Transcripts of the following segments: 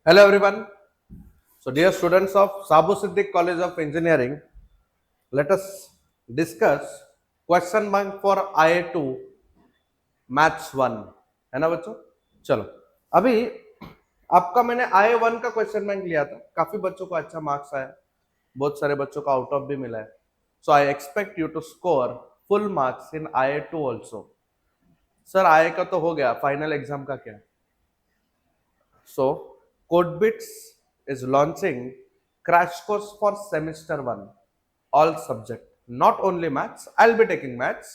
Hello everyone. So dear students of Sabu Siddiq College of Engineering, let us discuss question bank for IA2 Maths 1 है ना बच्चों। चलो अभी आपका मैंने IA1 का क्वेश्चन बैंक लिया था, काफी बच्चों को अच्छा मार्क्स आया, बहुत सारे बच्चों को आउट ऑफ भी मिला है। So I expect you to score full marks in IA2 also. Sir IA का तो हो गया, फाइनल एग्जाम का क्या? So, CodeBits is launching crash course for semester 1, all subject, not only maths. I'll be taking maths,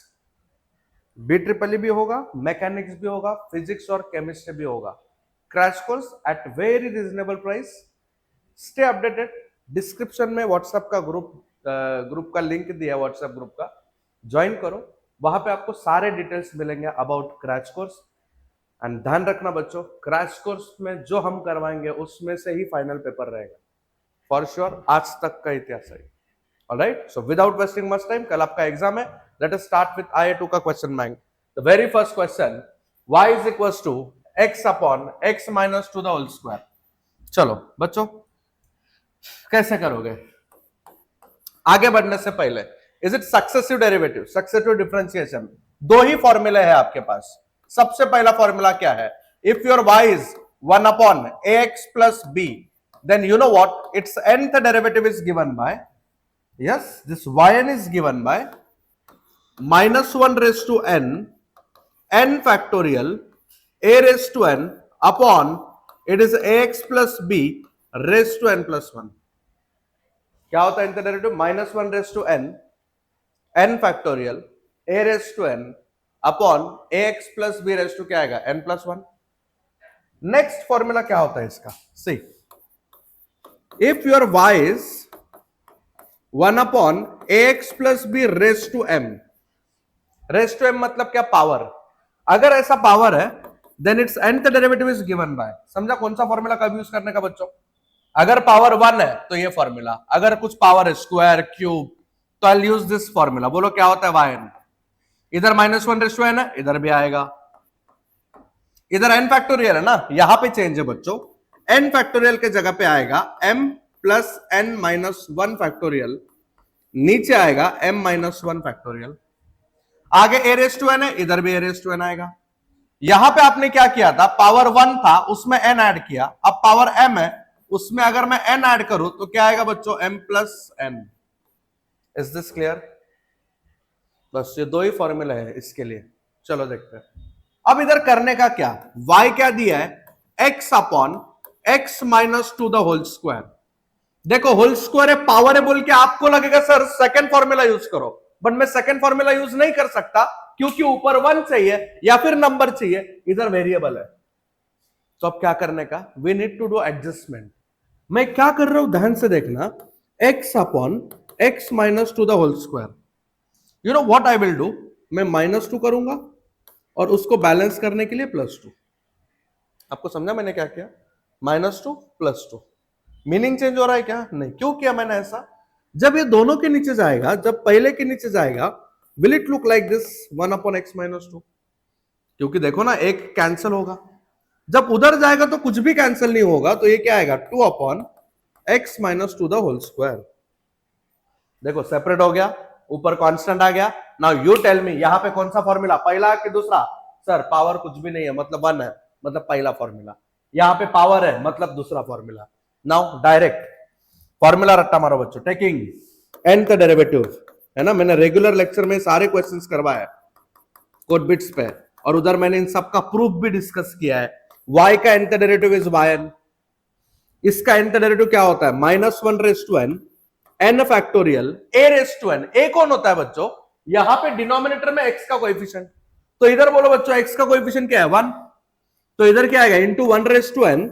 BEEE भी होगा, mechanics भी होगा, फिजिक्स और केमिस्ट्री भी होगा। Crash course at very reasonable price. Stay updated. Description में व्हाट्सएप का group का लिंक दिया है, व्हाट्सएप ग्रुप का ज्वाइन करो, वहां पे आपको सारे डिटेल्स मिलेंगे अबाउट क्रैश कोर्स। एंड ध्यान रखना बच्चों, क्रैश कोर्स में जो हम करवाएंगे उसमें से ही फाइनल पेपर रहेगा फॉर श्योर, आज तक का इतिहास है। Alright, so without wasting much time, कल आपका एग्जाम है। Let us start with IA2 का question bank. The very first question, y is equals to x upon x minus two the whole square. चलो बच्चों कैसे करोगे? आगे बढ़ने से पहले, is it successive derivative, successive differentiation? दो ही फॉर्मूले है आपके पास। सबसे पहला फॉर्मूला क्या है? If your y is 1 upon ax plus b, then you know what, its nth derivative is given by, yes, this yn is given by minus 1 raised to n factorial a raised to n upon it is ax plus b raised to n plus 1। क्या होता है nth derivative? minus 1 raised to n factorial a raised to n upon ax plus b raised to क्या आएगा? n plus 1। Next formula क्या होता है इसका? सी, if your y is 1 upon ax plus b raised to m, raised to m मतलब क्या? Power. अगर ऐसा पावर है then its nth derivative is given by, समझा कौन सा फॉर्मूला कब यूज करने का बच्चों? अगर पावर 1 है तो ये फॉर्मूला, अगर कुछ पावर है स्क्वायर क्यूब तो आई यूज दिस फॉर्मूला। बोलो क्या होता है? yn। इधर माइनस 1 रेस्ट टू n है, इधर भी आएगा। इधर n फैक्टोरियल है ना, यहां पे चेंज है बच्चों, n फैक्टोरियल के जगह पे आएगा m plus n minus 1 factorial, नीचे आएगा m माइनस 1 फैक्टोरियल, आगे a रेस टू n है, इधर भी a रेस टू n आएगा। यहां पे आपने क्या किया था? पावर 1 था उसमें n ऐड किया, अब पावर m है उसमें अगर मैं n ऐड करूं तो क्या आएगा बच्चों? m plus n। Is this clear? बस ये दो ही फॉर्मूला है इसके लिए। चलो देखते हैं अब इधर करने का क्या। y क्या दिया है? x upon x minus two the whole square. देखो होल स्क्वायर है, पावर है बोल के आपको लगेगा सर सेकंड फॉर्मूला यूज करो, बट मैं सेकंड फॉर्मूला यूज नहीं कर सकता क्योंकि ऊपर 1 चाहिए या फिर नंबर चाहिए, इधर वेरिएबल है। तो अब क्या करने का? We need to do adjustment. मैं क्या कर रहा हूं ध्यान से देखना, x upon x minus two the whole square. You know what I will do, मैं -2 करूंगा और उसको बैलेंस करने के लिए +2। आपको समझा मैंने क्या किया? -2 +2। मीनिंग चेंज हो रहा है क्या? नहीं। क्यों किया मैंने ऐसा? जब ये दोनों के नीचे जाएगा, जब पहले के नीचे जाएगा, will it look like this 1 upon x minus 2? क्योंकि देखो ना एक कैंसिल होगा, जब उधर जाएगा तो कुछ भी कैंसिल नहीं होगा, तो ये क्या आएगा? 2 upon x minus 2 the whole square. देखो सेपरेट हो गया, ऊपर कांस्टेंट आ गया। नाउ यू टेल मी यहां पे कौन सा फॉर्मूला, पहला कि दूसरा? सर पावर कुछ भी नहीं है मतलब 1 है, मतलब पहला फॉर्मूला। यहां पे पावर है मतलब दूसरा फॉर्मूला। नाउ डायरेक्ट फॉर्मूला रट्टा मारो बच्चों, टेकिंग nth डेरिवेटिव, है ना। मैंने रेगुलर लेक्चर में सारे क्वेश्चंस करवाए कोडबिट्स पे, और उधर मैंने इन सब का प्रूफ भी डिस्कस किया है। y का nth डेरिवेटिव इज yn, इसका nth डेरिवेटिव क्या होता है? -1 raise to n, n factorial a raise to n। a कौन होता है बच्चों? यहां पे डिनोमिनेटर में x का कोएफिशिएंट, तो इधर बोलो बच्चों x का कोएफिशिएंट क्या है? 1। तो इधर क्या आएगा? Into 1 raise to n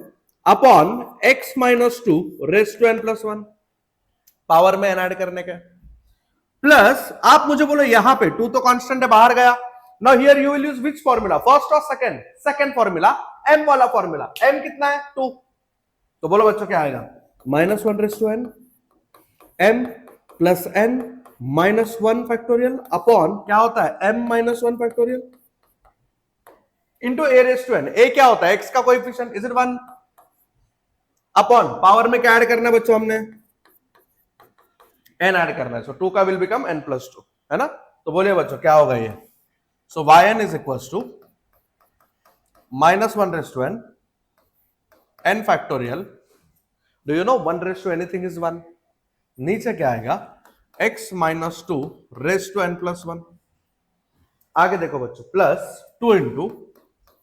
upon x minus 2 raise to n plus 1। Power में n ऐड करने का प्लस, आप मुझे बोलो यहां पे 2 तो कांस्टेंट है, बाहर गया। Now here you will use which formula, first और सेकंड? सेकंड फॉर्मूला, m वाला फॉर्मूला। m कितना है? 2। तो बोलो बच्चों क्या आएगा? -1 raise to n m plus n minus 1 factorial upon क्या होता है? m minus 1 factorial into a raise to n। a क्या होता है? x का coefficient, is it 1? Upon power में क्या ऐड करना है बच्चों, हमने n ऐड करना है, सो 2 का विल बिकम n+2, है ना। तो बोलिए बच्चों क्या होगा ये, so yn is equal to -1 n factorial, do you know 1 is 1, नीचे क्या आएगा x -2 आगे देखो बच्चों plus 2 into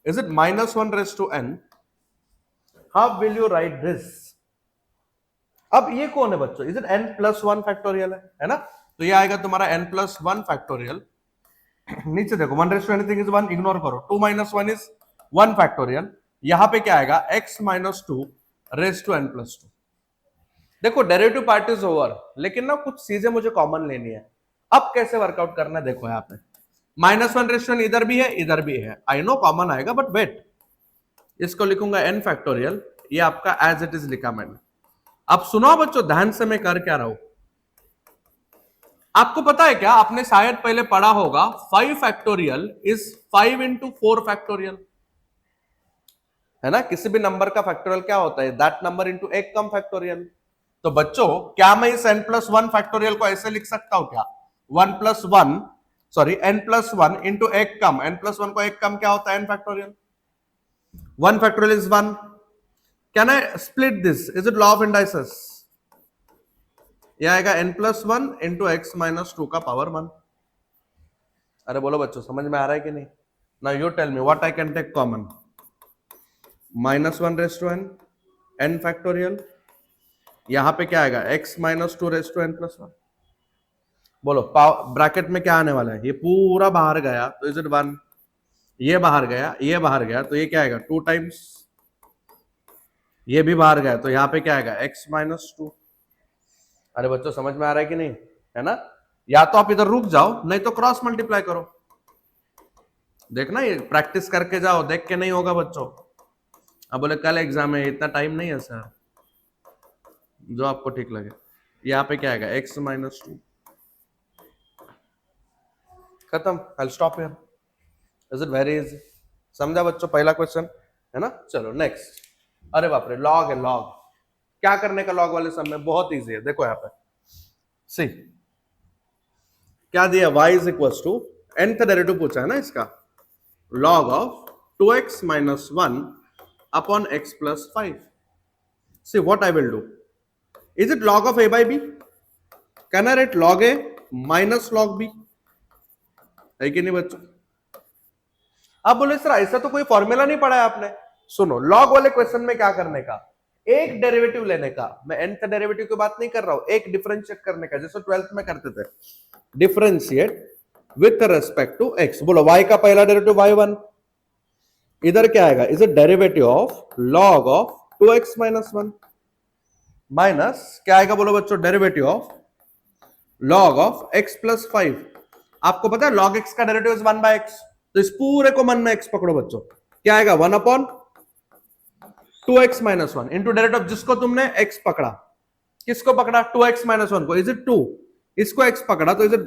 is it -1 how will you write this. अब ये कौन है बच्चों, इज इट n+1 फैक्टोरियल है ना, तो ये आएगा तुम्हारा n+1 फैक्टोरियल। नीचे देखो 1 इज 1, इग्नोर करो, 2 - 1 इज 1 फैक्टोरियल, यहां पे क्या आएगा x -2 देखो डेरिवेटिव पार्ट इज ओवर, लेकिन ना कुछ चीजें मुझे कॉमन लेनी है। अब कैसे वर्कआउट करना है देखो, यहाँ पे -1 इधर भी है इधर भी है, आई नो कॉमन आएगा, बट वेट, इसको लिखूंगा n फैक्टोरियल, ये आपका एज इट इज लिखा मैंने। अब सुनो बच्चों ध्यान से मैं कर क्या रहा हूं, आपको पता है क्या, आपने शायद पहले पढ़ा होगा 5 फैक्टोरियल इज 5 इंटू 4 फैक्टोरियल, है ना। किसी भी नंबर का फैक्टोरियल क्या होता है, दैट नंबर इंटू एक कम फैक्टोरियल। तो बच्चों क्या मैं इस n+1 फैक्टोरियल को ऐसे लिख सकता हूं क्या, 1+1 n+1 इंटू एक कम, n+1 को एक कम क्या होता है n factorial, 1 factorial is 1, can I split this, is it law of indices, यह आएगा n+1 इंटू x -2 का पावर 1। अरे बोलो बच्चों समझ में आ रहा है कि नहीं, now you tell me what I can take common, -1 n factorial, यहां पे क्या आएगा x -2 बोलो ब्रैकेट में क्या आने वाला है, ये पूरा बाहर गया तो इज इट 1, ये बाहर गया ये बाहर गया तो ये क्या आएगा 2 टाइम्स, ये भी बाहर गया तो यहाँ पे क्या आएगा x -2। अरे बच्चों समझ में आ रहा है कि नहीं, है ना। या तो आप इधर रुक जाओ, नहीं तो क्रॉस मल्टीप्लाई करो, देखना ये प्रैक्टिस करके जाओ, देख के नहीं होगा बच्चों। अब बोले कल एग्जाम है, इतना टाइम नहीं है सर, जो आपको ठीक लगे। यहाँ पे क्या आएगा x -2, खत्म, I stop here, is it very easy, समझा बच्चों पहला क्वेश्चन, है ना। चलो नेक्स्ट, अरे बाप रे लॉग है, लॉग क्या करने का लॉग वाले सब में, बहुत इजी है, देखो यहाँ पे सी क्या दिया, y is equal to nth derivative पूछा है ना इसका, log of 2x minus 1 upon x plus 5. See what I will do. Is it log of a by b? Can I write log a minus log b? है कि नहीं बच्चों। अब बोले सर ऐसा तो कोई फॉर्मूला नहीं पढ़ा है आपने, सुनो लॉग वाले क्वेश्चन में क्या करने का, एक डेरिवेटिव लेने का, मैं nth डेरिवेटिव की बात नहीं कर रहा हूं, एक डिफरेंशिएट करने का, जैसे 12th में करते थे, differentiate with respect to x। बोलो y का पहला डेरिवेटिव y1, इधर क्या आएगा, is a derivative of log of 2x minus 1 minus क्या आएगा बोलो बच्चों, derivative of log of x plus 5। आपको पता है log x का डेरिवेटिव इज 1/x, तो इस पूरे को मन में x पकड़ो बच्चों, क्या आएगा 1/2x minus 1 इंटू डेरिवेटिव जिसको तुमने x पकड़ा, किसको पकड़ा 2x minus 1 को, इज इट 2, इसको x पकड़ा तो इज इट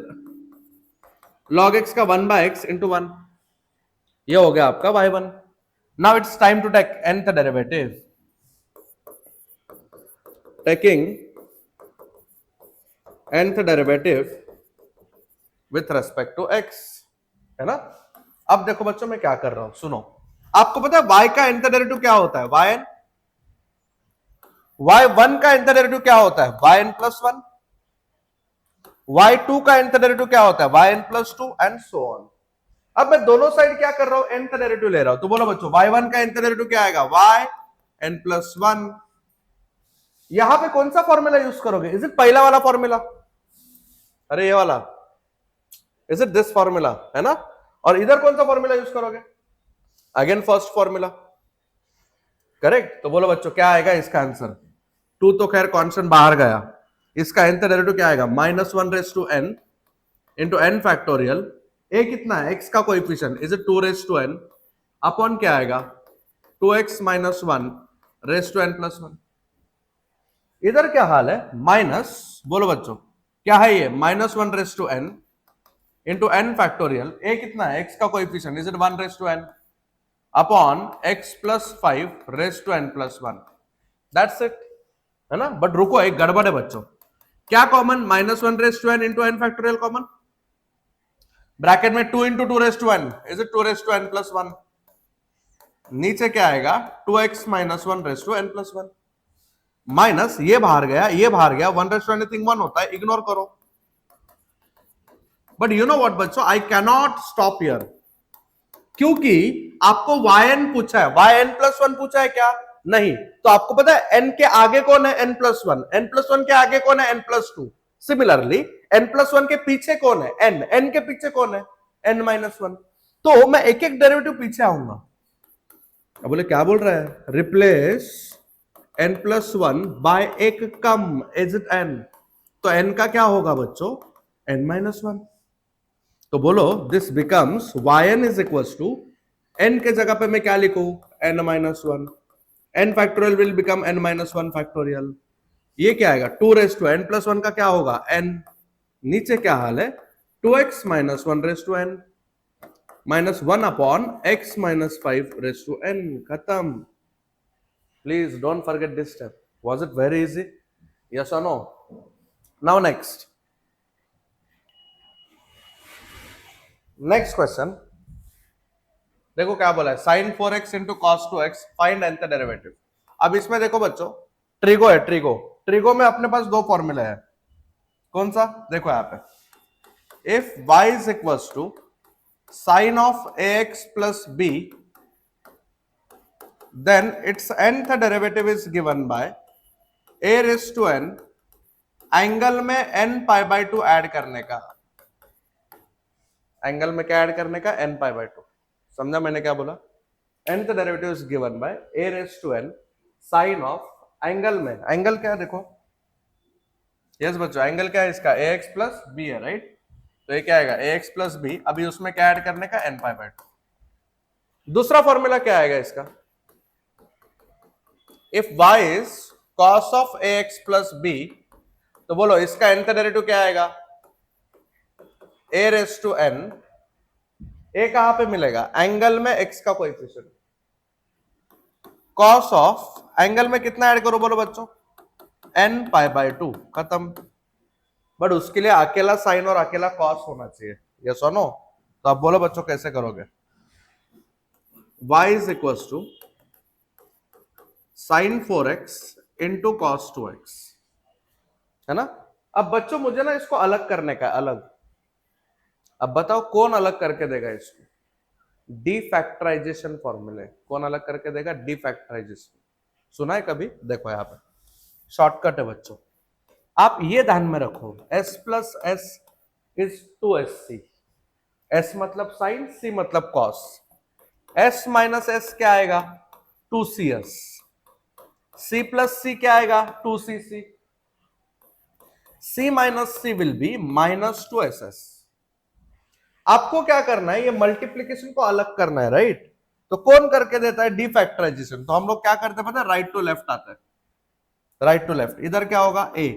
log x का 1/x इंटू 1, ये हो गया आपका y1। Now it's time to take nth derivative, taking nth derivative with respect to x, है ना। अब देखो बच्चों मैं क्या कर रहा हूं, सुनो, आपको पता है y का nth डेरिवेटिव क्या होता है, yn, y1 का nth डेरिवेटिव क्या होता है yn प्लस 1, y2 का nth डेरिवेटिव क्या होता है yn plus 2 and so on. अब मैं दोनों साइड क्या कर रहा हूं, nth डेरिवेटिव ले रहा हूं, तो बोलो बच्चों y1 का nth डेरिवेटिव क्या आएगा yn प्लस 1। यहां पे कौन सा फॉर्मूला यूज करोगे, इज इट पहला वाला फॉर्मूला, अरे ये वाला, इज इट दिस फॉर्मूला, है ना। और इधर कौन सा फॉर्मूला यूज करोगे, अगेन फर्स्ट फॉर्मूला, करेक्ट। तो बोलो बच्चों क्या आएगा इसका आंसर, 2 तो खैर कांस्टेंट बाहर गया, इसका nth डेरिवेटिव क्या आएगा -1 इंटू n फैक्टोरियल, a कितना है x का कोएफिशिएंट, इज इट 2 अपॉन क्या आएगा 2x minus 1 इधर क्या हाल है माइनस, बोलो बच्चों क्या है ये -1 इंटू n फैक्टोरियल, a कितना है x का coefficient, is it 1 upon x plus 5 n+1। That's it, है ना। बट रुको, एक गड़बड़ है बच्चों। क्या common? -1 into n factorial common. Bracket में 2 इंटू 2 इज इट 2n+1। नीचे क्या आएगा? 2x -1 माइनस ये बाहर गया, ये बाहर गया, 1 होता है, इग्नोर करो। बट यू नो व्हाट बच्चों, आई कैनॉट स्टॉप हियर, क्योंकि आपको yn पूछा है। yn+1 पूछा है क्या? नहीं। तो आपको पता है n के आगे कौन है? n+1। n+1 के आगे कौन है? n+2। सिमिलरली n+1 के पीछे कौन है? n के पीछे कौन है? n-1। तो मैं एक एक डेरिवेटिव पीछे आऊंगा। अब बोले क्या बोल रहा है? रिप्लेस n+1 बाय एक कम, इज इट n? तो n का क्या होगा बच्चों? n-1। तो बोलो this becomes yn is equals to n के जगह पे मैं क्या लिखूं? n-1। n factorial will become n-1 factorial. ये क्या आएगा? 2n+1 का क्या होगा? n। नीचे क्या हाल है? 2x -1n -1 upon x -5n। खत्म। Please don't forget this step. Was it very easy? Yes और नो? नाउ नेक्स्ट क्वेश्चन देखो क्या बोला है। sin 4x into cos 2x find nth derivative. अब इसमें देखो बच्चों, ट्रिगो है। ट्रिगो में अपने पास दो फॉर्मूला है। कौन सा? देखो यहां पे, if y is equals to sin of ax plus b, then its nth derivative is given by a raised to n, angle में n π/2 ऐड करने का। एंगल में क्या ऐड करने का? n π/2। समझा मैंने क्या बोला? nth derivative is given by a raised to n sine of, angle में, एंगल क्या है देखो। यस बच्चों, एंगल क्या है इसका? ax प्लस b है, राइट। तो ये क्या आएगा? ax plus b। अभी उसमें क्या ऐड करने का? n π/2। दूसरा फॉर्मूला क्या आएगा इसका? If y is cos of ax plus b, तो बोलो इसका nth डेरिवेटिव क्या आएगा? a raise to n। a कहां पे मिलेगा? एंगल में x का कोएफिशिएंट। cos ऑफ, एंगल में कितना ऐड करो बोलो बच्चों? n π/2। खत्म। बट उसके लिए अकेला साइन और अकेला कॉस होना चाहिए। यस और नो? तो आप बोलो बच्चों कैसे करोगे? y is equals to sin 4x into cos 2x, है ना। अब बच्चों मुझे ना इसको अलग करने का, अलग। अब बताओ कौन अलग करके देगा इसको? डिफैक्टराइजेशन फॉर्मूले। कौन अलग करके देगा? डिफैक्टराइजेशन। सुना है कभी? देखो यहां पे शॉर्टकट है बच्चों, आप ये ध्यान में रखो। s plus S is 2sc। s मतलब साइन, c मतलब कॉस। s माइनस एस क्या आएगा? 2cs। c प्लस c क्या आएगा? 2cc। c minus c will be -2ss। आपको क्या करना है? ये मल्टीप्लीकेशन को अलग करना है, राइट। तो कौन करके देता है? डिफैक्टराइजेशन। तो हम लोग क्या करते हैं पता है? राइट टू लेफ्ट आता है। Right to left. इधर क्या होगा? a,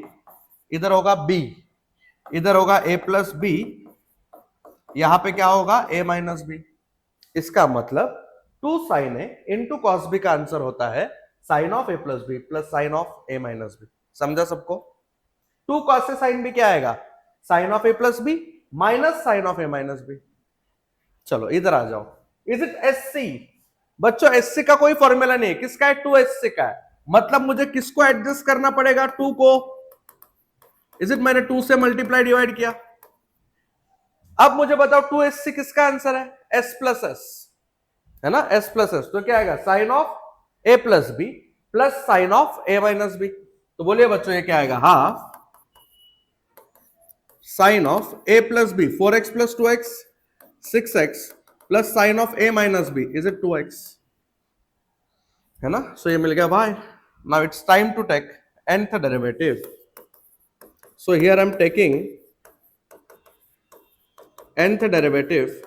इधर होगा b, इधर होगा a प्लस b, यहां पे क्या होगा? a minus b। इसका मतलब 2 sin a into cos b का आंसर होता है sine of a plus b plus sine of a minus b। समझा सबको? 2 cos से साइन b क्या आएगा? Sine of a plus b minus sine of a minus b। चलो इधर आ जाओ। Is it SC? बच्चों SC का कोई फॉर्मूला नहीं है। किसका है? 2SC का है। मतलब मुझे किसको एडजस्ट करना पड़ेगा? 2 को। Is it? मैंने 2 से मल्टीप्लाई डिवाइड किया। अब मुझे बताओ 2SC किसका आंसर है? S प्लस एस, है ना। S plus S. तो क्या आएगा? Sine of a plus B plus sine of a minus B. तो बोलिए बच्चों ये क्या आएगा? Half sine of a plus B, 4x plus 2x 6x plus sine of a minus B, is it 2x, है ना। सो ये मिल गया भाई। Now it's time to take nth derivative. So here I am taking nth derivative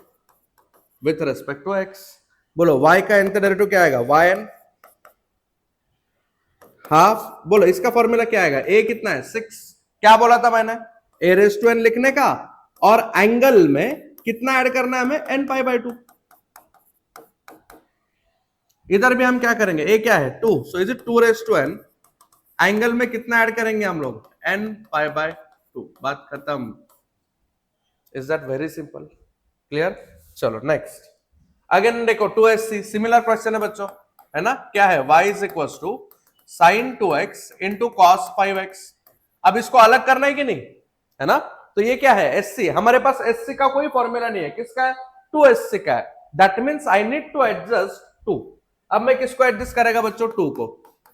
with respect to x। बोलो y का nth derivative क्या आएगा? yn half. बोलो इसका फॉर्मूला क्या आएगा? a कितना है? 6। क्या बोला था मैंने? a रेज टू n लिखने का, और एंगल में कितना ऐड करना है हमें? n π/2। इधर भी हम क्या करेंगे? a क्या है? 2। So is it 2 raise to n angle में कितना ऐड करेंगे हम लोग, n पाई बाय 2, बात खत्म। Is that very simple, clear? चलो नेक्स्ट, अगेन देखो 2sc, सिमिलर क्वेश्चन है बच्चों, है ना? क्या है, y is equal to sine 2x into cos 5x। अब इसको अलग करना है कि नहीं, है ना? तो ये क्या है, sc, हमारे पास sc का कोई फॉर्मूला नहीं है, किसका है, 2sc का है। That means I need to adjust 2। अब मैं किसको एडजस्ट करेगा बच्चों, 2 को,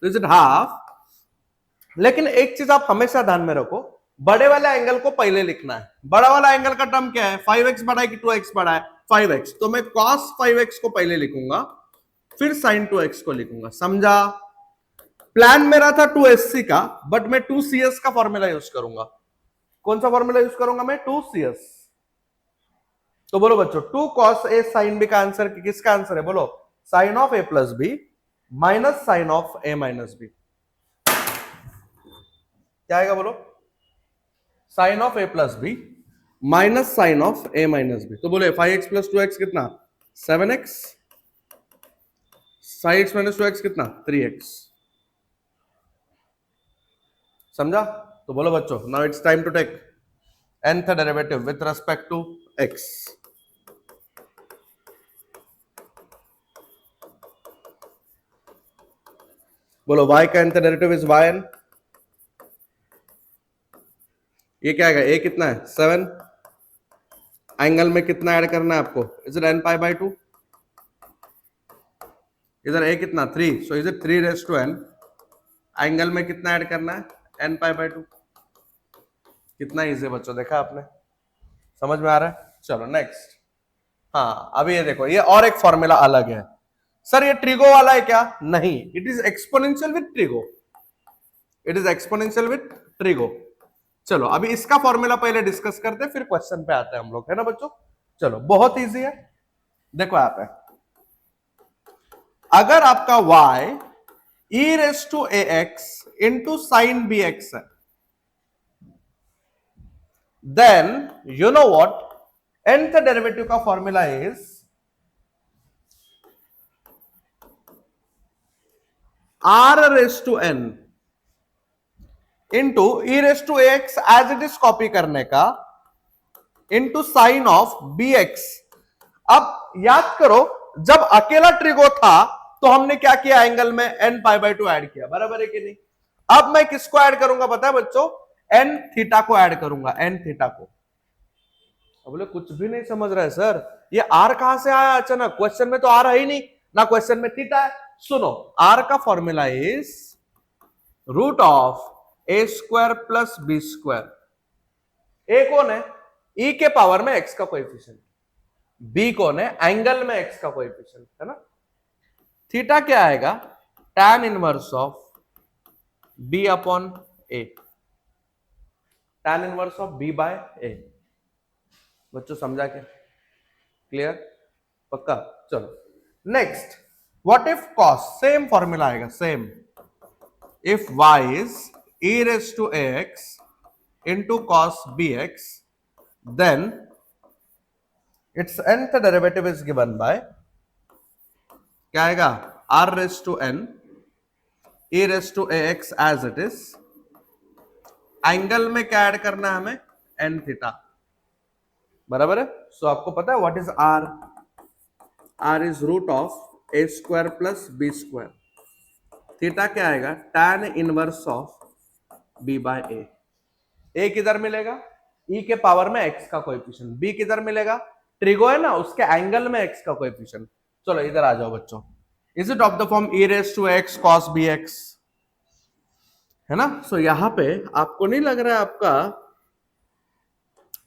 तो इज इट हाफ। लेकिन एक चीज आप हमेशा ध्यान में रखो, बड़े वाले एंगल को पहले लिखना है। बड़ा वाला एंगल का टर्म क्या है, 5x बड़ा है कि 2x बड़ा है, 5x, तो मैं cos 5x को पहले लिखूंगा, फिर sin 2x को लिखूंगा, समझा? प्लान मेरा था 2sc का, बट मैं 2cs का फॉर्मूला यूज करूंगा। कौन सा फॉर्मूला यूज करूंगा मैं, 2cs। तो बोलो बच्चों, 2 cos a sin b का आंसर किसका आंसर है, बोलो, sin of a plus B minus sine of a minus B. क्या आएगा बोलो, sine of a plus B minus sine of a minus B. तो बोले 5x प्लस 2x कितना, 7x, 5x माइनस 2x कितना, 3x। समझा? तो बोलो बच्चों, now it's time to take nth derivative with respect to x। बोलो y का nth डेरिवेटिव इज yn। ये क्या आएगा, a कितना है, 7, एंगल में कितना ऐड करना है आपको, is it n pi by 2, इधर a कितना 3, so is it 3 raise to n, angle में कितना ऐड करना है, n पाई बाय 2। कितना इजी है बच्चों, देखा आपने, समझ में आ रहा है? चलो नेक्स्ट, हाँ अभी ये देखो, ये और एक फॉर्मूला अलग है। सर ये ट्रिगो वाला है क्या, नहीं, it is exponential with trigo, it is exponential with trigo. चलो अभी इसका फॉर्मूला पहले डिस्कस करते हैं, फिर क्वेश्चन पे आते हैं हम लोग, है ना बच्चों? चलो बहुत इजी है, देखो यहाँ पे, अगर आपका y e raise to ax into sine bx है, then you know what, nth derivative का formula is r raise to n into e raise to x, as it is copy करने का, into sine of b x. अब याद करो, जब अकेला trigo था तो हमने क्या किया, एंगल में n पाई बाय 2 ऐड किया, बराबर है कि नहीं? अब मैं किसको ऐड करूंगा पता है बच्चों, n थीटा को ऐड करूंगा, n थीटा को। अब बोले कुछ भी नहीं समझ रहा है सर, ये r कहां से आया अचानक, क्वेश्चन में तो r है ही नहीं ना, क्वेश्चन में थीटा है। सुनो, r का formula is root of a square plus b square. A कौन है, ई के पावर में एक्स का कोएफिशिएंट, बी कौन है, एंगल में एक्स का कोएफिशिएंट, है ना? थीटा क्या आएगा, tan inverse of b upon a, tan inverse of b by a. बच्चों समझा क्या, क्लियर, पक्का? चलो next, what if cos, same formula आएगा, same, if y is e raised to ax into cos bx, then its nth derivative is given by, क्या आएगा, r raised to n e raised to ax as it is, angle में क्या add करना है हमें, n theta, बराबर है? सो आपको पता है what is r, r is root of a square plus b square, theta क्या आएगा, tan inverse of b by a. A किधर मिलेगा, e के पावर में x का कोएफिशिएंट, b किधर मिलेगा, ट्रिगो है ना, उसके एंगल में x का कोएफिशिएंट। चलो इधर आ जाओ बच्चों, is it of the form e raise to x cos bx, है ना? सो यहां पे आपको नहीं लग रहा है आपका,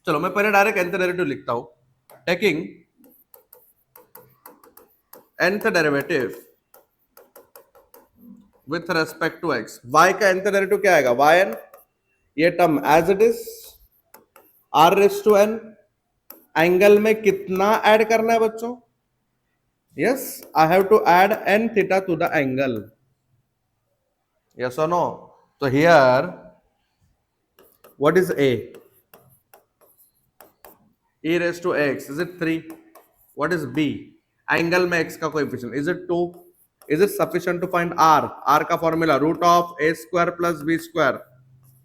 चलो मैं पहले डायरेक्ट nth डेरिवेटिव लिखता हूं, taking nth derivative with respect to x, y का nth डेरिवेटिव क्या आएगा, yn, ये term as it is, r raise to n, angle में कितना ऐड करना है बच्चों, yes I have to add n theta to the angle, yes और नो? तो here what is a, e raised to x, is it 3? What is b, angle में x का coefficient, is it 2? Is it sufficient to find r? R का formula root of a square plus b square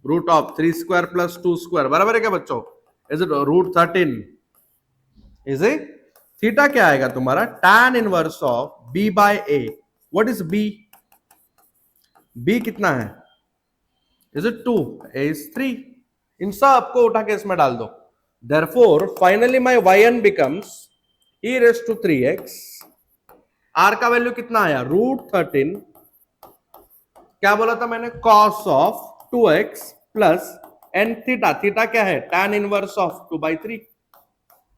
root of 3 square plus 2 square, बराबर है क्या बच्चों? Is it root 13? Is it? Theta क्या आएगा तुम्हारा? tan inverse of b by a. What is b? b कितना है? Is it 2? a is 3. इन सब को उठा के इसमें डाल दो. Therefore finally my yn becomes e raised to 3x. r का वैल्यू कितना आया? रूट 13. क्या बोला था मैंने? cos of 2x plus n theta. Theta क्या है? tan inverse of 2/3.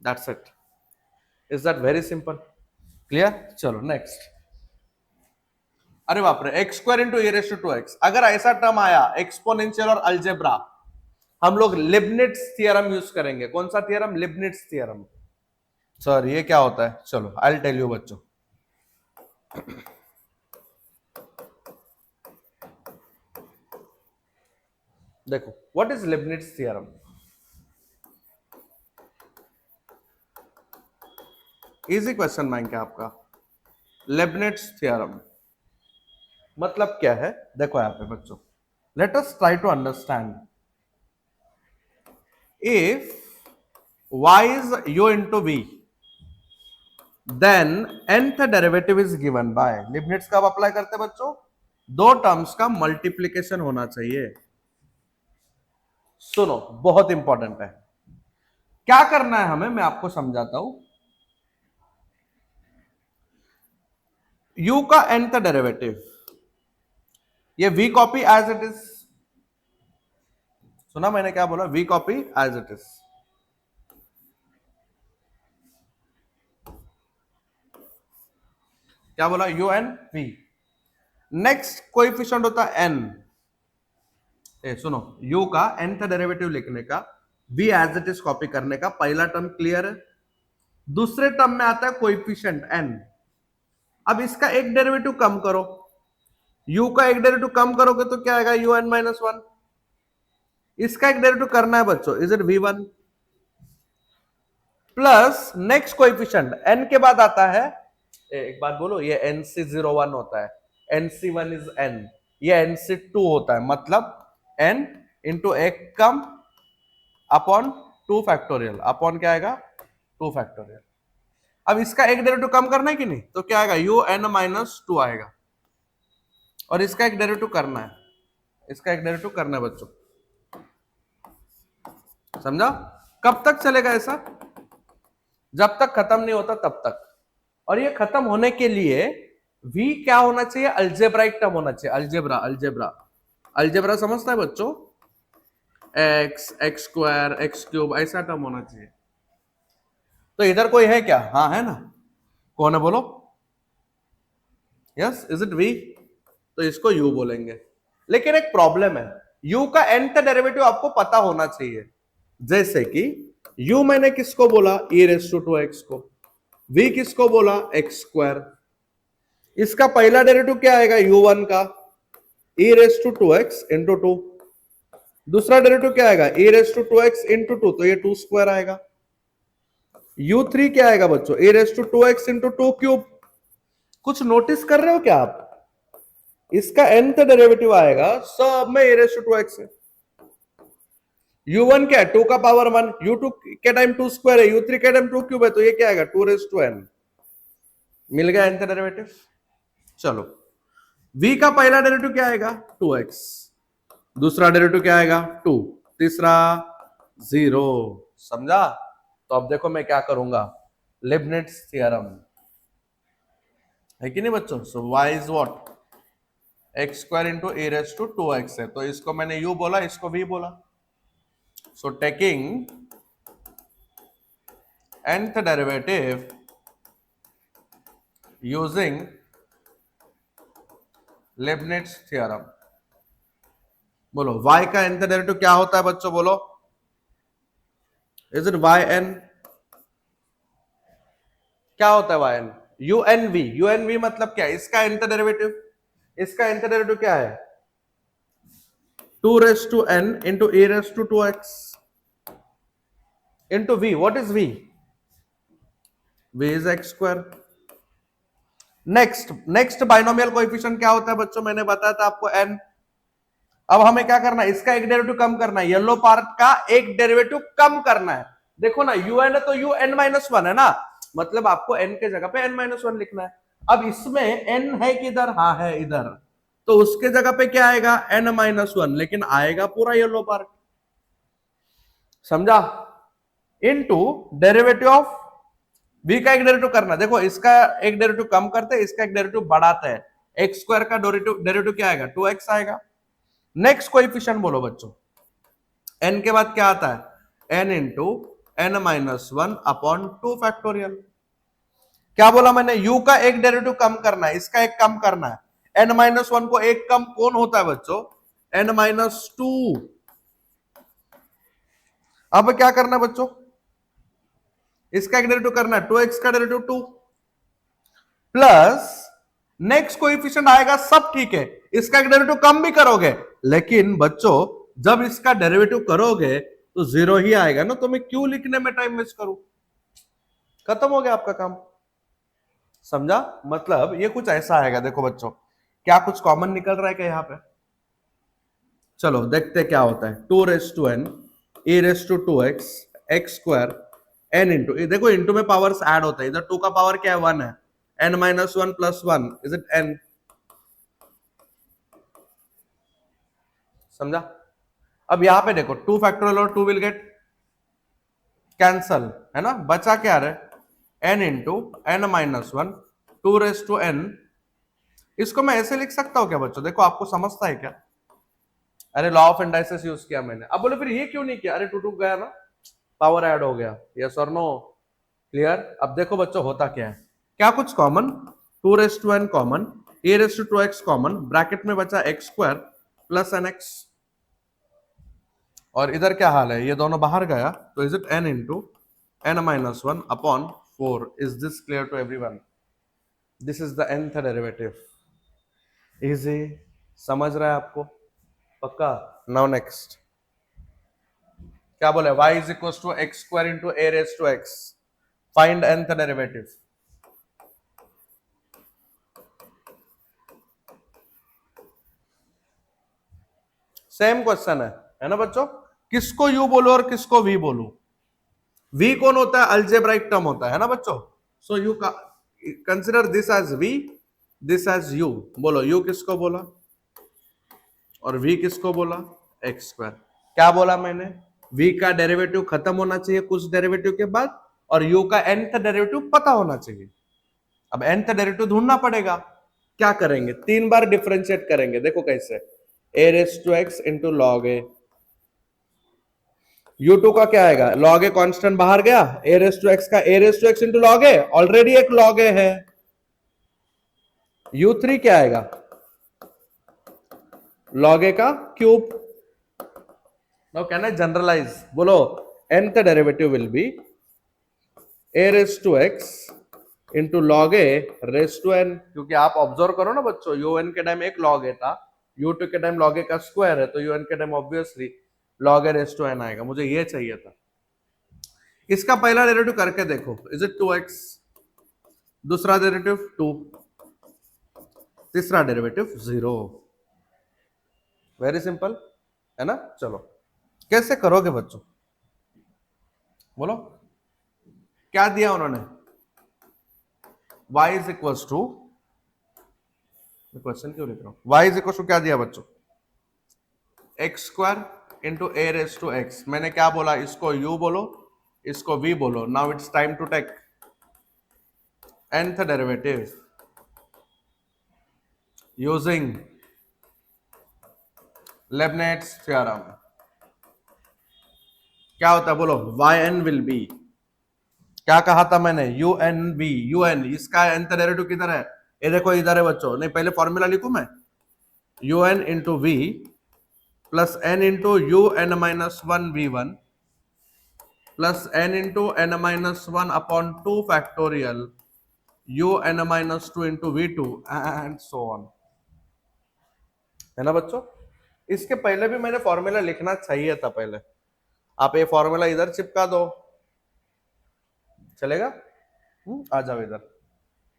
That's it. Is that very simple? Clear? चलो नेक्स्ट. अरे बाप रे, X square into A raise to 2x. अगर ऐसा टर्म आया एक्सपोनेंशियल और अलजेब्रा, हम लोग लिबनिट्ज थियरम यूज करेंगे. कौन सा थियरम? लिबनिट्ज थियरम. सर ये क्या होता है? चलो आई विल टेल यू बच्चों. देखो what is Leibniz theorem. Easy question मांगे आपका. लिबनिट्ज थियरम मतलब क्या है? देखो यहां पे बच्चों, let us try to understand. If y is u into v, then nth derivative is given by. Leibniz कब अप्लाई करते हैं बच्चों? दो टर्म्स का मल्टीप्लीकेशन होना चाहिए. सुनो बहुत इंपॉर्टेंट है. क्या करना है हमें, मैं आपको समझाता हूं. u का nth डेरिवेटिव, ये v copy as it is. सुना मैंने क्या बोला? v copy as it is. क्या बोला? u n v. Next coefficient होता है n. सुनो, u का nth डेरिवेटिव लिखने का, v as it is copy करने का. पहला टर्म क्लियर है. दूसरे टर्म में आता है कोएफिशिएंट n. अब इसका एक डेरिवेटिव कम करो. u का एक डेरिवेटिव कम करोगे तो क्या आएगा? un minus 1. इसका एक डेरिवेटिव करना है बच्चों. Is it v1 plus next coefficient n के बाद आता है. एक बात बोलो, ये nc01 होता है, nc1 इज n, ये nc2 होता है. मतलब n इंटू एक कम अपॉन 2 फैक्टोरियल. अपॉन क्या आएगा? 2 फैक्टोरियल. अब इसका एक डेरिवेटिव कम करना है कि नहीं? तो क्या आएगा? u n माइनस 2 आएगा. और इसका एक डेरिवेटिव करना है. इसका एक डेरिवेटिव करना है बच्चों. समझा? कब तक चलेगा ऐसा? जब तक खत्म नहीं होता तब तक. और ये खत्म होने के लिए v क्या होना चाहिए? अल्जेब्राइक टर्म होना चाहिए. अल्जेब्रा. अल्जेब्रा. अल्जेब्रा समझता है बच्चों? x, x square, x cube, ऐसा टर्म होना चाहिए. तो इधर कोई है क्या? हाँ है ना. कौन है बोलो? यस. Is it v? तो इसको u बोलेंगे. लेकिन एक प्रॉब्लम है. u का nth डेरिवेटिव आपको पता होना चाहिए. जैसे कि u मैंने किसको बोला? e रेस टू 2x को. v किसको बोला? x square. इसका पहला डेरिवेटिव क्या आएगा? u1 का e raise to 2x into 2. दूसरा डेरिवेटिव क्या आएगा? e raise to 2x into 2, तो ये 2 स्क्वायर आएगा. u3 क्या आएगा बच्चों? e raise to 2x into 2 cube. कुछ नोटिस कर रहे हो क्या आप? इसका nth डेरिवेटिव आएगा सब में e रेस टू 2x है. u1 क्या है? 2 का पावर 1. u2 के टाइम 2 स्क्वायर है, u3 के टाइम 2 क्यूब है, तो ये क्या आएगा? 2 रेस टू n. मिल गया nth डेरिवेटिव. चलो, v का पहला डेरिवेटिव क्या आएगा? 2x. दूसरा डेरिवेटिव क्या आएगा? 2. तीसरा 0. समझा? तो अब देखो मैं क्या करूंगा. लिबनिट्ज थियरम है कि नहीं बच्चों? So y is what? x square into A raise to 2x है. तो इसको मैंने u बोला, इसको v बोला. So taking nth derivative using Leibniz theorem. बोलो y का nth डेरिवेटिव क्या होता है बच्चों? बोलो. Is it yn? क्या होता है yn? unv. unv मतलब क्या है? इसका nth डेरिवेटिव. इसका nth डेरिवेटिव क्या है? 2 raise to n into e raise to 2x into v. What is v? v is x square. Next binomial coefficient क्या होता है बच्चों, मैंने बताया था आपको n। अब हमें क्या करना है, इसका एक डेरिवेटिव कम करना है, येलो पार्ट का एक डेरिवेटिव कम करना है। देखो ना un है तो un माइनस वन है ना, मतलब आपको n के जगह पे n माइनस वन लिखना है। अब इसमें n है किधर, हाँ है इधर, तो उसके जगह पे क्या आएगा n माइनस वन, लेकिन आएगा पूरा येलो पार्ट, समझा, इनटू डेरिवेटिव ऑफ v का एक डेरिवेटिव करना। देखो इसका एक डेरिवेटिव कम करते हैं, इसका एक डेरिवेटिव बढ़ाते हैं, एक्स स्क्वायर का डेरिवेटिव क्या आएगा 2x आएगा। नेक्स्ट कोएफिशिएंट बोलो बच्चों, n के बाद क्या आता है n into n minus one upon 2 factorial. क्या बोला मैंने, u का एक डेरिवेटिव कम करना है, इसका एक कम करना है, n माइनस वन को एक कम कौन होता है बच्चों, n माइनस टू। अब क्या करना है बच्चों, इसका एक डेरिवेटिव करना है 2x का डेरिवेटिव 2 प्लस नेक्स्ट कोएफिशिएंट आएगा, सब ठीक है, इसका एक डेरिवेटिव कम भी करोगे, लेकिन बच्चों जब इसका डेरिवेटिव करोगे तो जीरो ही आएगा ना, तो मैं क्यों लिखने में टाइम वेस्ट करूं, खत्म हो गया आपका काम, समझा। मतलब ये कुछ ऐसा आएगा, देखो बच्चों क्या कुछ कॉमन निकल रहा है क्या यहाँ पे, चलो देखते क्या होता है, 2 raise to n a raise to 2x x square n into, देखो इंटू में पावर्स ऐड होता है, इधर 2 का पावर क्या है 1 है, n minus one plus one is it n, समझा। अब यहां पे देखो 2 फैक्टोरियल और 2 विल गेट कैंसल, है ना, बचा क्या रहे n into n minus one 2 raise to n। इसको मैं ऐसे लिख सकता हूं क्या बच्चों, देखो आपको समझता है क्या, अरे लॉ ऑफ इंडाइसिस यूज किया मैंने, अब बोले फिर ये क्यों नहीं किया, अरे 2 2 गया ना, पावर ऐड हो गया, यस और नो, क्लियर। अब देखो बच्चों होता क्या है, क्या कुछ common, 2 raise to n common, a raise to 2x common, bracket में बचा x स्क्वायर प्लस nx, और इधर क्या हाल है, ये दोनों बाहर गया, तो is it n into n minus one upon 4। Is this clear to everyone, this is the nth derivative, easy, समझ रहा है आपको पक्का। नाउ नेक्स्ट क्या बोले, y is equal to x square into A raise to x, find nth derivative. Same question है ना बच्चों, किसको u बोलो और किसको v बोलूं, v कौन होता है, अल्जेब्राइक टर्म होता है ना बच्चों, so you consider this as v, this as u, बोलो u किसको बोला और v किसको बोला, एक्स स्क्वायर। क्या बोला मैंने, v का डेरिवेटिव खत्म होना चाहिए कुछ डेरिवेटिव के बाद, और u का nth डेरिवेटिव पता होना चाहिए। अब nth डेरिवेटिव ढूंढना पड़ेगा, क्या करेंगे, 3 बार डिफरेंशिएट करेंगे, देखो कैसे, a raise to x into log a, u2 का क्या आएगा, log a कांस्टेंट बाहर गया, a रेस टू x का a raise to x into log a, already एक log a है, u3 क्या आएगा, log a का cube. Now can I generalise, बोलो nth derivative will be a raise to x into log a raise to n, क्योंकि आप observe करो ना बच्चों, un के टाइम एक log a था, u2 के टाइम log a का स्क्वायर है, तो un के time obviously log a raise to n आएगा, मुझे ये चाहिए था। इसका पहला डेरिवेटिव करके देखो, इज इट 2x, दूसरा डेरिवेटिव 2, तीसरा डेरिवेटिव 0, वेरी सिंपल है ना। चलो कैसे करोगे बच्चों, बोलो क्या दिया उन्होंने, y is equal to, question क्यों लिख रहा हूं, y इज इक्वल टू क्या दिया बच्चों, x square into A raise to x, मैंने क्या बोला, इसको u बोलो इसको v बोलो। Now it's time to take nth derivative using Leibniz theorem. क्या होता है बोलो, yn विल बी, क्या कहा था मैंने, un इसका nth डेरिवेटिव किधर है, ये देखो इधर है बच्चों, नहीं पहले फॉर्मूला लिखूं मैं, un into v plus n into u n minus one v1 plus n into n minus one upon 2 factorial u n minus two into v2 and so on, है ना बच्चों। इसके पहले भी मैंने फॉर्मूला लिखना चाहिए था पहले, आप ये फॉर्मूला इधर चिपका दो, चलेगा, आ जाओ इधर,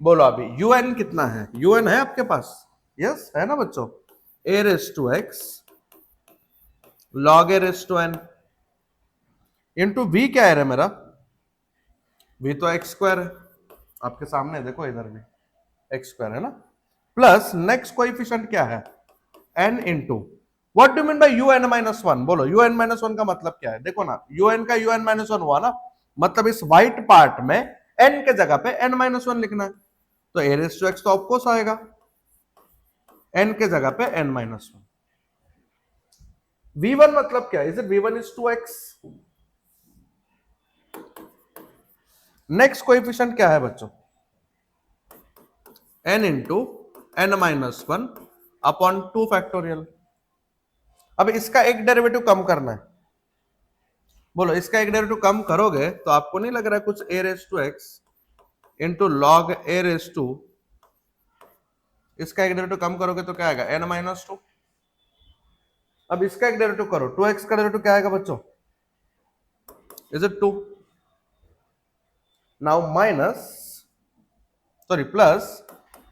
बोलो अभी un कितना है, un है आपके पास, यस है ना बच्चों, a raise to x log a raise to n into v क्या है रे मेरा, v तो x स्क्वायर है, आपके सामने देखो इधर भी x स्क्वायर है ना, प्लस नेक्स्ट कोएफिशिएंट क्या है n into what do mean bye un minus one, बोलो un माइनस वन का मतलब क्या है, देखो ना un का un माइनस वन हुआ ना, मतलब इस व्हाइट पार्ट में n के जगह पे n माइनस वन लिखना है, तो a रेस टू x तो ऑफकोर्स आएगा, n के जगह पे n माइनस वन। v1 मतलब क्या है, is it v1 is 2x, next coefficient क्या है बच्चों, n into n minus one upon 2 factorial. अब इसका एक डेरिवेटिव कम करना है, बोलो इसका एक डेरिवेटिव कम करोगे तो आपको नहीं लग रहा है कुछ a raise to x into log a raise to, इसका एक डेरिवेटिव कम करोगे तो क्या आएगा n माइनस टू। अब इसका एक डेरिवेटिव करो, 2x का डेरिवेटिव क्या आएगा बच्चों, is it 2, now minus sorry plus,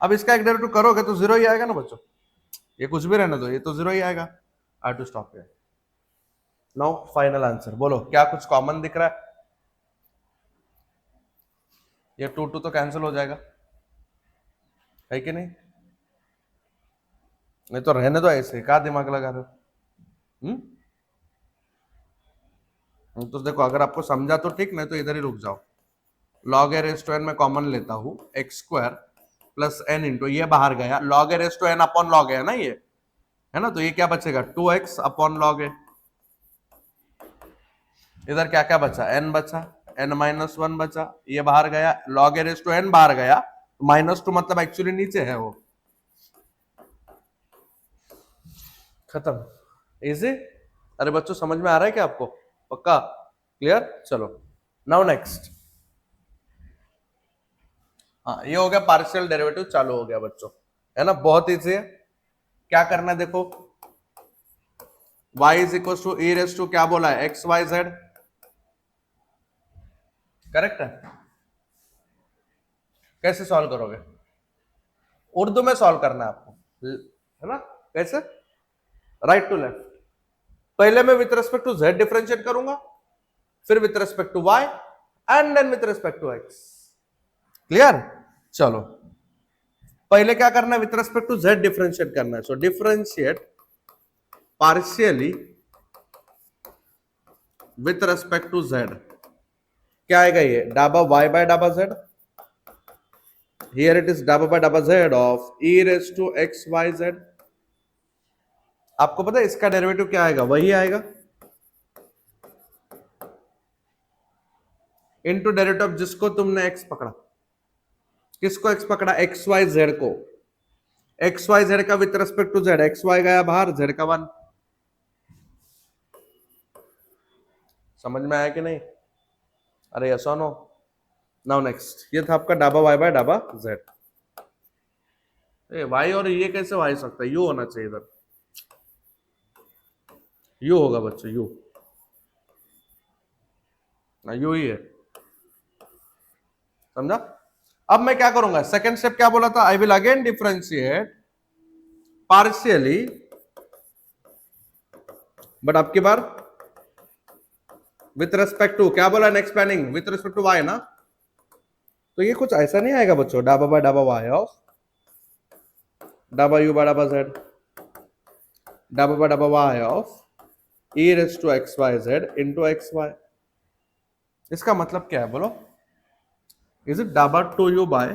अब इसका एक डेरिवेटिव करोगे तो जीरो ही आएगा ना बच्चों, ये कुछ भी रहने दो, ये तो जीरो ही आएगा, I to stop here. Now final answer बोलो, क्या कुछ कॉमन दिख रहा है, ये 2 2 तो कैंसिल हो जाएगा, है कि नहीं, नहीं तो रहने दो ऐसे, क्या दिमाग लगा रहे हो, तो देखो अगर आपको समझा तो ठीक, नहीं तो इधर ही रुक जाओ, log a raise to n में कॉमन लेता हूं, x square plus n into ये बाहर गया, log a raise to n upon log a है ना, ये है ना, तो ये क्या बचेगा 2x अपॉन log a, इधर क्या क्या बचा, n बचा, n माइनस वन बचा, ये बाहर गया, log a raise to n बाहर गया, माइनस टू मतलब एक्चुअली नीचे है वो, खत्म, इजी। अरे बच्चों समझ में आ रहा है क्या आपको, पक्का क्लियर, चलो नाउ नेक्स्ट, हाँ ये हो गया पार्शियल डेरिवेटिव, चालू हो गया बच्चों, है ना, बहुत इजी है, क्या करना है देखो, y is equal to e raise to क्या बोला है एक्स वाई जेड, करेक्ट है, कैसे सॉल्व करोगे, उर्दू में सॉल्व करना है आपको, है ना, कैसे, राइट टू लेफ्ट, पहले मैं with respect to z differentiate करूंगा, फिर with respect to y and then with respect to x, clear, चलो पहले क्या करना है, with respect to z differentiate करना है, so differentiate partially with respect to z, क्या आएगा ये डाबा y बाय डाबा z, हियर इट इज डाबा बाय डाबा z of e raise to x y z, आपको पता है इसका डेरिवेटिव क्या आएगा, वही आएगा इनटू डेरिवेटिव जिसको तुमने x पकड़ा, किसको x पकड़ा, एक्स वाई जेड को, एक्स वाई जेड का with respect to z, x y गया बाहर, z का 1, समझ में आया कि नहीं, अरे यस और नो, नाउ नेक्स्ट, ये था आपका डाबा y बाय डाबा z, y और ये कैसे y सकता है, यू होना चाहिए इधर, यू होगा बच्चों, यू ना, यू ही है, समझा। अब मैं क्या करूंगा, सेकंड स्टेप क्या बोला था, I will again differentiate partially, but अब की बार विथ रेस्पेक्ट टू क्या बोला, next planning with respect to y ना, तो ये कुछ ऐसा नहीं आएगा बच्चों, डाबा बाय डाबा वाई ऑफ डाबा यू बाय डाबा जेड, डाबा बाय डाबा y of e raise to x y z into x y, इसका मतलब क्या है बोलो, इज इट डाबा टू यू बाय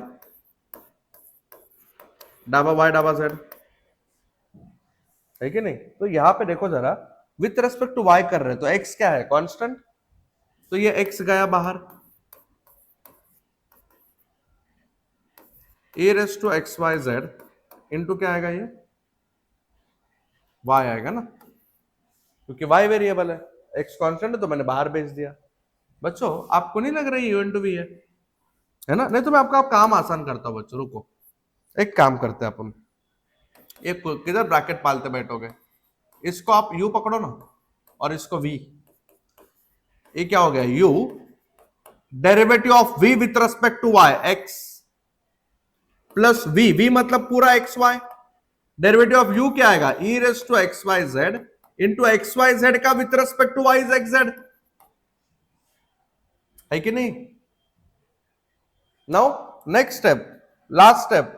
डाबा वाई डाबा जेड, है कि नहीं, तो यहां पे देखो जरा, विथ रेस्पेक्ट टू वाई कर रहे हैं तो एक्स क्या है कांस्टेंट, तो ये एक्स गया बाहर, a raise to x y z into क्या आएगा, ये वाई आएगा ना, क्योंकि वाई वेरिएबल है, एक्स कांस्टेंट है तो मैंने बाहर भेज दिया। बच्चों आपको नहीं लग रही यू इंटू वी है ना, नहीं तो मैं आपका काम आसान करता हूं बच्चों, रुको एक काम करते हैं अपन, एक किधर ब्रैकेट पालते बैठोगे, इसको आप u पकड़ो ना और इसको v, ये क्या हो गया u derivative of v with respect to y x, plus v, v मतलब पूरा x y, derivative of u क्या आएगा, e raise to x y z into x y z का with respect to y x z, है कि नहीं? Now next step, last step,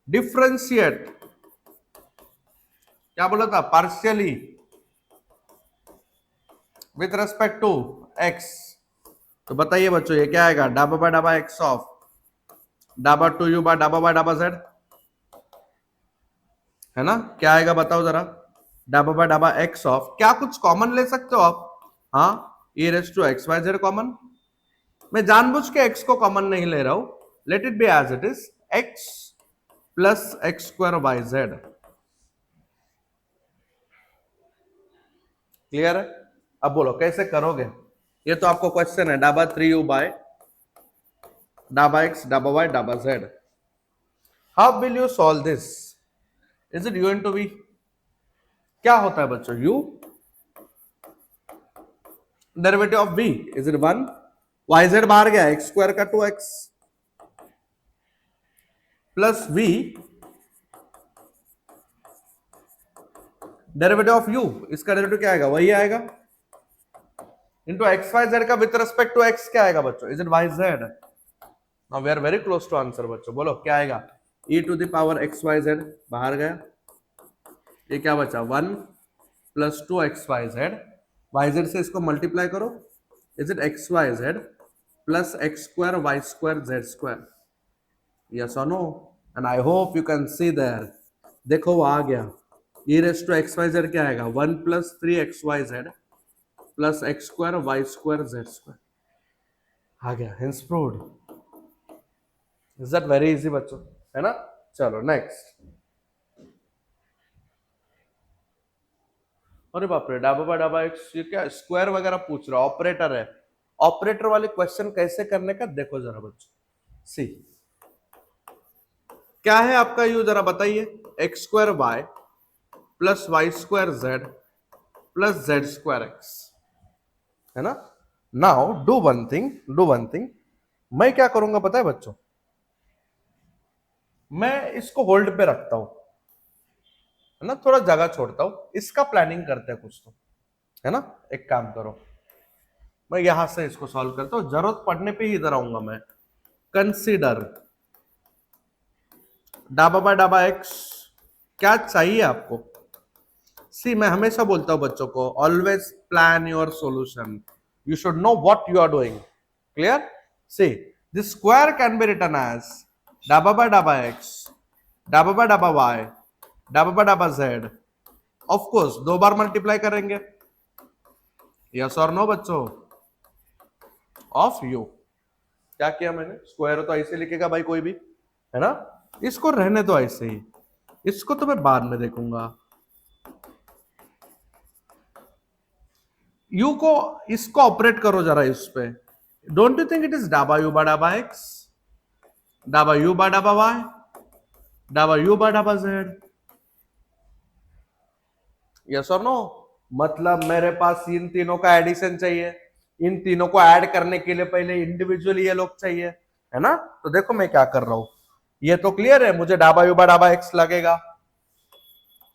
differentiate, क्या बोला था, partially with respect to x. तो बताइए बच्चों ये क्या आएगा, डाबा बाय डाबा x of dhaba two u by डाबा जेड, है ना? क्या आएगा बताओ जरा, डाबा बाय डाबा एक्स ऑफ, क्या कुछ कॉमन ले सकते हो आप? हाँ, e raise to x y z common, मैं जानबूझ के x को कॉमन नहीं ले रहा हूं, let it be as it is, x plus x square y z. Clear है? अब बोलो कैसे करोगे, ये तो आपको क्वेश्चन है, डाबा 3u बाय डाबा एक्स डाबा वाई डाबा z, how will you solve this, is it going to be, क्या होता है बच्चों, u derivative of v, is it 1, y z बाहर गया, एक्स स्क्वायर का 2x plus v derivative of u, इसका डेरिवेटिव क्या आएगा, वही आएगा, इंटू एक्स वाई जेड का विथ रेस्पेक्ट टू x क्या आएगा बच्चों, is it y z. Now we are very close to answer बच्चों, बोलो क्या आएगा, e to the power x y z बाहर गया, ये क्या बचा 1 प्लस 2xyz, वाई जेड से इसको मल्टीप्लाई करो, is it x y z plus x square y square z square, yes और no, and I hope you can see there, देखो वो आ गया, e raise to x y z क्या आएगा, 1 plus 3xyz plus x square y square z square, आ गया, hence proved. Is that very easy बच्चों, है ना? चलो नेक्स्ट, अरे बाप रे, डाबा बाय डाबा एक्स, ये क्या स्क्वायर वगैरह पूछ रहा, ऑपरेटर है, ऑपरेटर वाले क्वेश्चन कैसे करने का देखो जरा बच्चों, सी क्या है आपका यू, जरा बताइए, x square y plus y square z plus Z square x, है ना? नाउ डू वन थिंग, मैं क्या करूंगा पता है बच्चों, मैं इसको होल्ड पे रखता हूं, है ना, थोड़ा जगह छोड़ता हूं, इसका प्लानिंग करते हैं कुछ तो, है ना? एक काम करो, मैं यहां से इसको सॉल्व करता हूं, जरूरत पड़ने पे ही इधर आऊंगा मैं, कंसीडर डाबा बाय डाबा एक्स, क्या चाहिए आपको, सी मैं हमेशा बोलता हूं बच्चों को, always plan your solution, you should know what you are doing, clear? See, this square can be written as dabba by dabba x dabba by dabba y dabba by dabba z, of course दो बार multiply करेंगे, yes or no बच्चों, of u, क्या किया मैंने, square तो ऐसे लिखेगा भाई कोई भी, है ना? इसको रहने दो ऐसे ही, इसको तो मैं बाद में देखूंगा, यू को इसको ऑपरेट करो जरा इस पे, don't you think it is डाबा यू बा डाबा एक्स डाबा यू बा डाबा वाई डाबा u by dhaba Z, yes और नो? मतलब मेरे पास इन तीनों का एडिशन चाहिए, इन तीनों को ऐड करने के लिए पहले इंडिविजुअली ये लोग चाहिए, है ना? तो देखो मैं क्या कर रहा हूं, ये तो क्लियर है, मुझे डाबा यू बा डाबा एक्स लगेगा,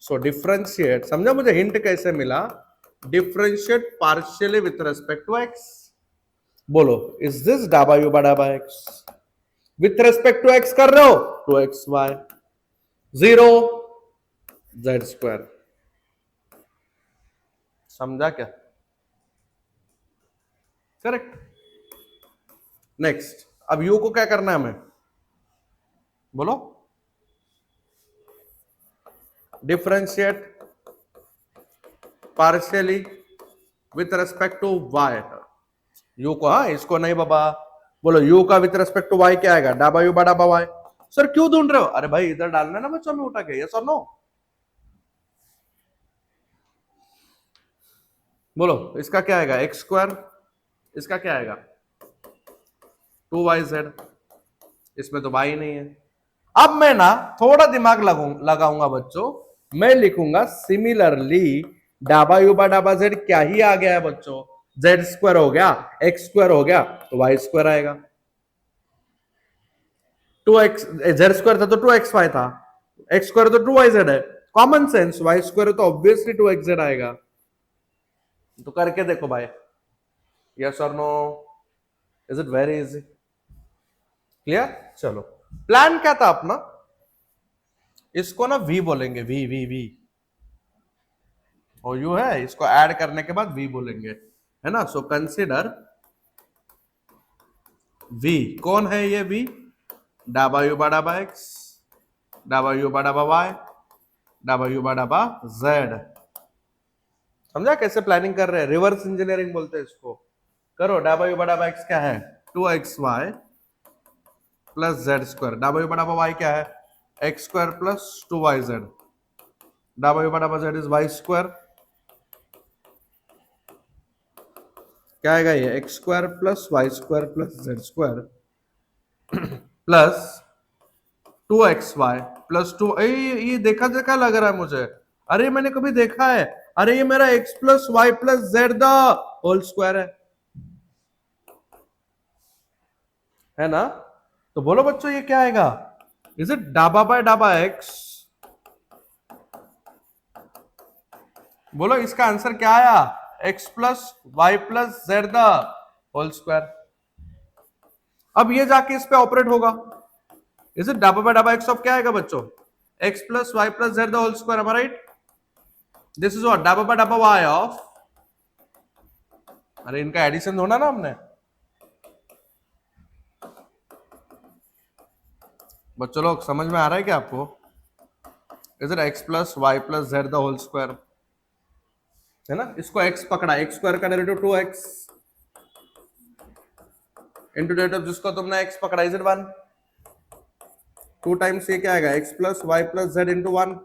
सो डिफरेंशिएट, समझा मुझे हिंट कैसे मिला, differentiate partially with respect to x, बोलो इज दिस डाबा यू बा डाबा x, with respect to x कर रहे हो, two x y 0 z square, समझा क्या? करेक्ट। नेक्स्ट, अब यू को क्या करना है हमें, बोलो, differentiate partially with respect to y, u को, हाँ इसको नहीं बाबा, बोलो यू का विथ रेस्पेक्ट टू वाई क्या आएगा, डाबा u by dhaba Y, sir क्यों ढूंढ रहे हो, अरे भाई इधर डालना ना बच्चों में उठा के, यस और नो, बोलो इसका क्या आएगा, एक्स स्क्वायर, इसका क्या आएगा 2yz, इसमें तो y नहीं है, अब मैं ना थोड़ा दिमाग लगाऊंगा बच्चों, मैं लिखूंगा similarly dhaba u by dhaba Z क्या ही आ गया है बच्चों, जेड स्क्वायर हो गया, एक्स स्क्वायर हो गया, तो वाई स्क्वायर आएगा, 2x जेड स्क्वायर था तो 2xy था, x स्क्वायर तो 2yz है, कॉमन सेंस y स्क्वायर तो ऑब्वियसली 2xz आएगा। तो करके देखो भाई, यस और no, is it very easy, clear. चलो प्लान क्या था अपना, इसको ना v बोलेंगे, v v v, और u है, इसको ऐड करने के बाद v बोलेंगे, है ना। सो कंसिडर v, कौन है ये v, डाबा u बा डाबा x, डाबा u बा डाबा y, डाबा u बा डाबा z। समझा कैसे प्लानिंग कर रहे हैं, रिवर्स इंजीनियरिंग बोलते हैं इसको। करो, डाबा u बा डाबा x क्या है, 2xy प्लस जेड स्क्वायर, डाबा u बा डाबा y क्या है, x स्क्वायर प्लस 2yz, डाबा u बा डाबा z इज y स्क्वायर, क्या आएगा ये, x square plus y square plus Z square plus 2xy plus 2, ये देखा देखा लग रहा है मुझे, अरे मैंने कभी देखा है, अरे ये मेरा x plus y plus z the whole square है ना। तो बोलो बच्चों ये क्या आएगा, इज इट डाबा बाय डाबा x, बोलो इसका आंसर क्या आया, x plus y plus z the whole square. अब ये जाके इस पे ऑपरेट होगा, इज इट डाबा बाय डाबा x ऑफ क्या आएगा बच्चों, x plus y plus z the whole square, am I right? This is what, dhaba by डाबा y ऑफ, अरे इनका एडिशन होना ना हमने, बच्चों लोग समझ में आ रहा है क्या आपको, is it x plus y plus z the whole square, है ना। इसको x पकड़ा, x स्क्वायर का डेरिवेटिव 2x इंटू डेरिवेटिव जिसको तुमने x पकड़ा, इज इट 1, 2 टाइम्स ये क्या आएगा, x plus y plus z into 1,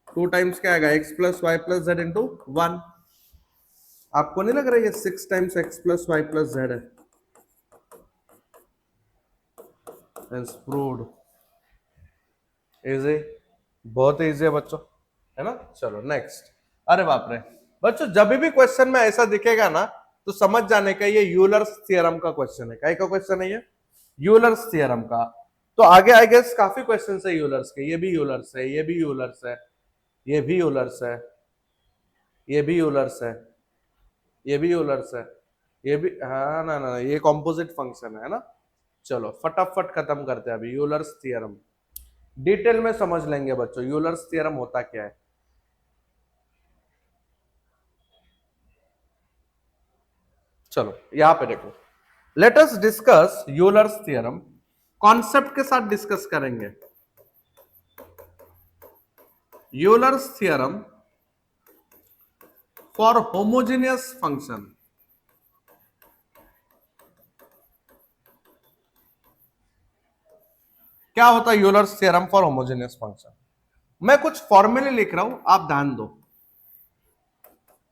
2 times क्या आएगा, x plus y plus z into 1। आपको नहीं लग रहा ये 6 times x plus y plus z है, प्रूव्ड, इजी, बहुत इजी है बच्चों, है ना। चलो नेक्स्ट, अरे बाप रे बच्चों, जब भी क्वेश्चन में ऐसा दिखेगा ना तो समझ जाने का ये यूलर्स थ्योरम का क्वेश्चन है, क्या का क्वेश्चन है ये, यूलर्स थ्योरम का। तो आगे आई गेस काफी क्वेश्चन है यूलर्स के, ये भी यूलर्स है, ये भी यूलर्स है, ये भी यूलर्स है, ये भी यूलर्स है, ये भी यूलर्स है, ये भी, हाँ ना ना ये कॉम्पोजिट फंक्शन है ना। चलो फटाफट खत्म करते हैं अभी यूलर्स थ्योरम, डिटेल में समझ लेंगे बच्चों यूलर्स थ्योरम होता क्या है। चलो यहां पे देखो, let us discuss Euler's theorem, concept के साथ डिस्कस करेंगे। Euler's theorem for homogeneous function, क्या होता है Euler's theorem for homogeneous function. मैं कुछ फॉर्मूले लिख रहा हूं, आप ध्यान दो।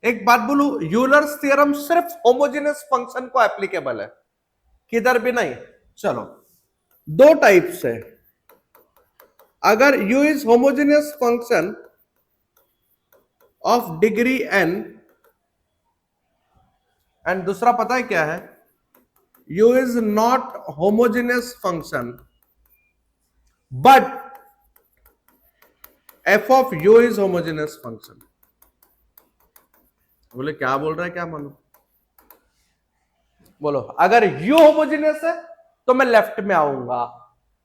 एक बात बोलू, यूलर्स थ्योरम सिर्फ होमोजेनियस फंक्शन को एप्लीकेबल है, किधर भी नहीं। चलो दो टाइप्स है, अगर u is homogeneous function of degree n, and दूसरा पता है क्या है, u is not homogeneous function but f of u is homogeneous function. बोले क्या बोल रहा है, क्या मानो, बोलो अगर u होमोजेनियस है तो मैं लेफ्ट में आऊंगा,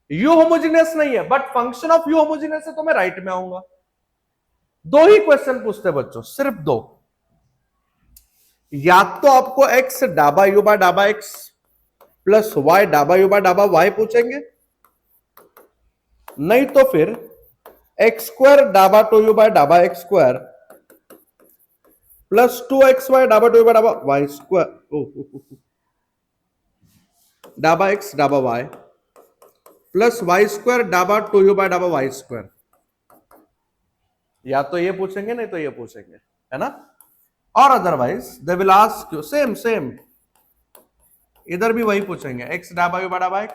u होमोजेनियस नहीं है but function of u homogeneous है तो मैं राइट में आऊंगा। दो ही क्वेश्चन पूछते बच्चों, सिर्फ दो, या तो आपको x डाबा u बा डाबा x प्लस y डाबा u बा डाबा y पूछेंगे, नहीं तो फिर x स्क्वायर डाबा टू u बा डाबा x स्क्वायर प्लस 2xy डाबा टू u बा डाबा y स्क्वायर, डाबा x डाबा y प्लस y स्क्वायर डाबा टू u बा डाबा y स्क्वायर। या तो ये पूछेंगे नहीं तो ये पूछेंगे, है ना। और otherwise they will ask you same same, इधर भी वही पूछेंगे, x डाबा u बा डाबा x,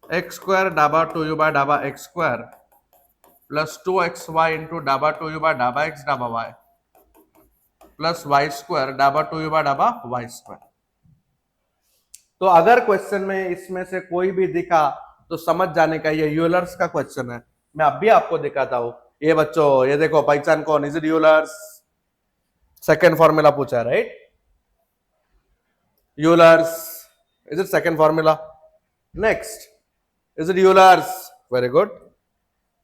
एक्स स्क्वायर डाबा टू यू बाय डाबा x square plus 2xy into डाबा टू यू बाय डाबा एक्स डाबा वाई प्लस वाई स्क्वायर डाबा टू यू बाय डाबा वाई स्क्वायर। तो अगर क्वेश्चन में इसमें से कोई भी दिखा तो समझ जाने का ये यूलर्स का क्वेश्चन है। मैं अब भी आपको दिखाता हूं। ये बच्चों, ये देखो, पहचान कौन? Is it Euler's? Second formula पूछा है, right? Euler's, is it second formula? Next, is it Euler's? Very good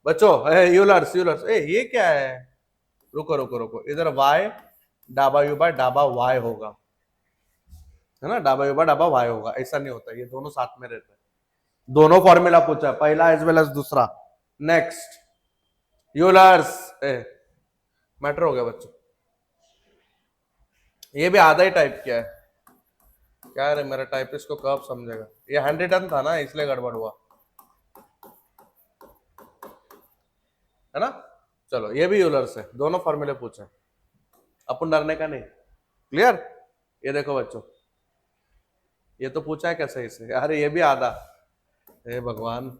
बच्चों। यूलर्स, यूलर्स, ये क्या है? रुको रुको रुको, इधर y डाबा यू बाय डाबा y होगा, है ना? डाबा यू बाय डाबा y होगा। ऐसा नहीं होता, ये दोनों साथ में रहते हैं। दोनों फॉर्मूला पूछा, पहला एज वेल एज दूसरा। नेक्स्ट, यूलर्स, मैटर हो गया बच्चों। ये भी आधा ही टाइप किया है। क्या है, मेरा टाइपिस्ट को कब समझेगा? ये हैंड रिटन था ना, इसलिए गड़बड़ हुआ, है ना? चलो, ये भी यूलर्स है, दोनों फॉर्मूले पूछे, अपन डरने का नहीं। क्लियर? ये देखो बच्चों, ये तो पूछा है कैसे इसे? अरे ये भी आधा, हे भगवान,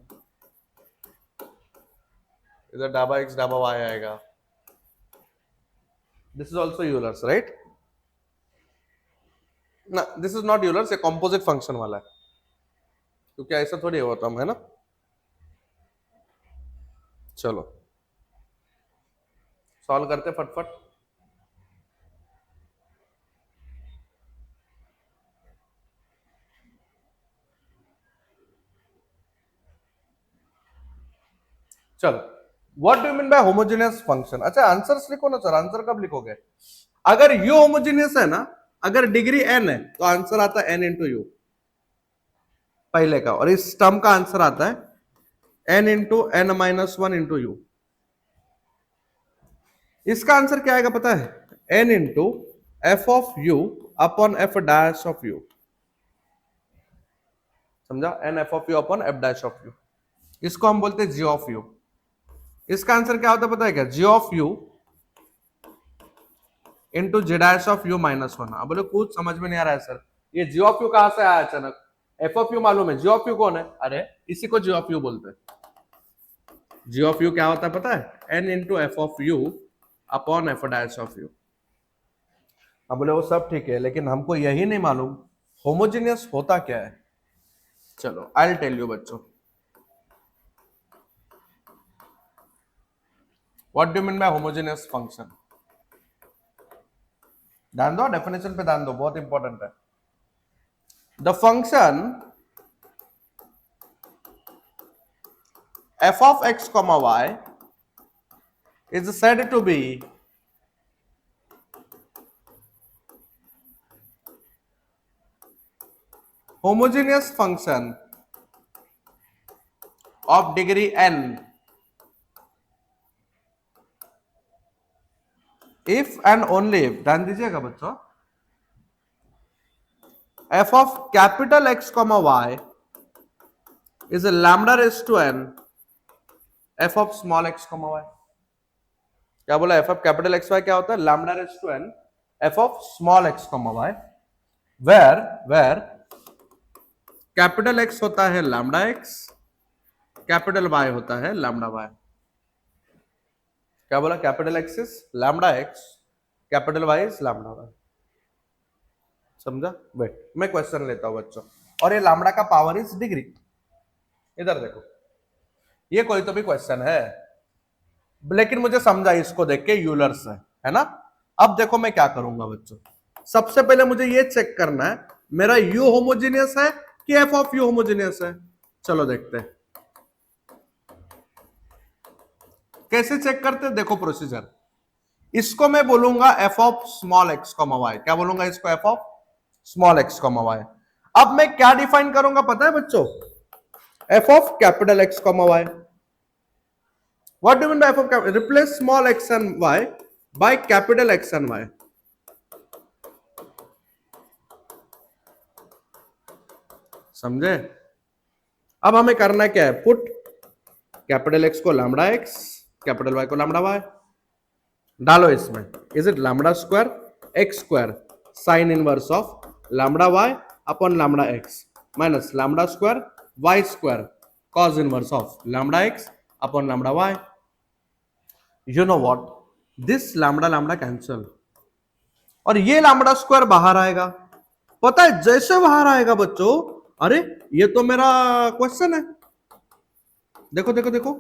इधर डाबा एक्स डाबा वाई आएगा। This is also Euler's, right? ना, दिस इज नॉट यूलर्स, ये कॉम्पोजिट फंक्शन वाला है, क्योंकि ऐसा थोड़ी होता है ना। चलो सॉल्व करते फटफट। चलो, what do you mean by homogeneous function? अच्छा, आंसर्स लिखो ना सर। आंसर कब लिखोगे? अगर यू होमोजेनियस है ना, अगर डिग्री n है तो आंसर आता है n इंटू यू पहले का, और इस टर्म का आंसर आता है n into n minus one into u. इसका आंसर क्या आएगा पता है? n into f of u upon f dash of u. समझा? n f of u upon f dash of u, इसको हम बोलते हैं जी ऑफ यू। इसका आंसर क्या होता है पता है क्या? G of you into ji dash of u minus one. अब बोले कुछ समझ में नहीं आ रहा है सर, ये जी ऑफ यू कहां से आया अचानक? एफ ऑफ यू मालूम है, जी ऑफ यू कौन है? अरे इसी को जी ऑफ यू बोलते हैं। जी ऑफ यू क्या होता है पता है? N into f of u upon f dash of u. अब बोले वो सब ठीक है, लेकिन हमको यही नहीं मालूम होमोजेनियस होता क्या है। चलो आई विल टेल यू बच्चों। What do you mean by homogeneous function? ध्यान दो, डेफिनेशन पे ध्यान दो, बहुत इंपॉर्टेंट है। The function f of x comma y is said to be homogeneous function of degree n if and only if, ध्यान दीजिएगा बच्चों, f of capital X comma y is a lambda raised to n f of small x comma y। क्या बोला? f of capital X y क्या होता है? lambda raised to n f of small x comma y, where capital X होता है lambda x, capital Y होता है lambda y। क्या बोला? Capital x is lambda x, capital y is lambda y. समझा? वेट, मैं क्वेश्चन लेता हूं बच्चों, और ये लैम्डा का पावर इज डिग्री। इधर देखो, ये कोई तो भी क्वेश्चन है, लेकिन मुझे समझा इसको देख के यूलर्स है ना। अब देखो मैं क्या करूंगा बच्चों, सबसे पहले मुझे ये चेक करना है मेरा यू होमोजेनियस है कि एफ ऑफ यू होमोजेनियस है। चलो देखते हैं कैसे चेक करते हैं। देखो प्रोसीजर, इसको मैं बोलूंगा f of small x comma y. क्या बोलूंगा इसको? F of small x comma y. अब मैं क्या डिफाइन करूंगा पता है बच्चों? F of capital x comma y. What do mean by f of capital? Replace small x and y by capital x and y. समझे? अब हमें करना क्या है? पुट कैपिटल एक्स को लैम्डा एक्स, कैपिटल वाई को लैम्डा वाई डालो इसमें। Is it lambda square x square sine inverse of lambda y upon lambda x minus lambda square y square cos inverse of lambda x upon lambda y. You know what, this lambda lambda cancel और ये lambda square बाहर आएगा। पता है जैसे बाहर आएगा बच्चों, अरे ये तो मेरा क्वेश्चन है, देखो देखो देखो,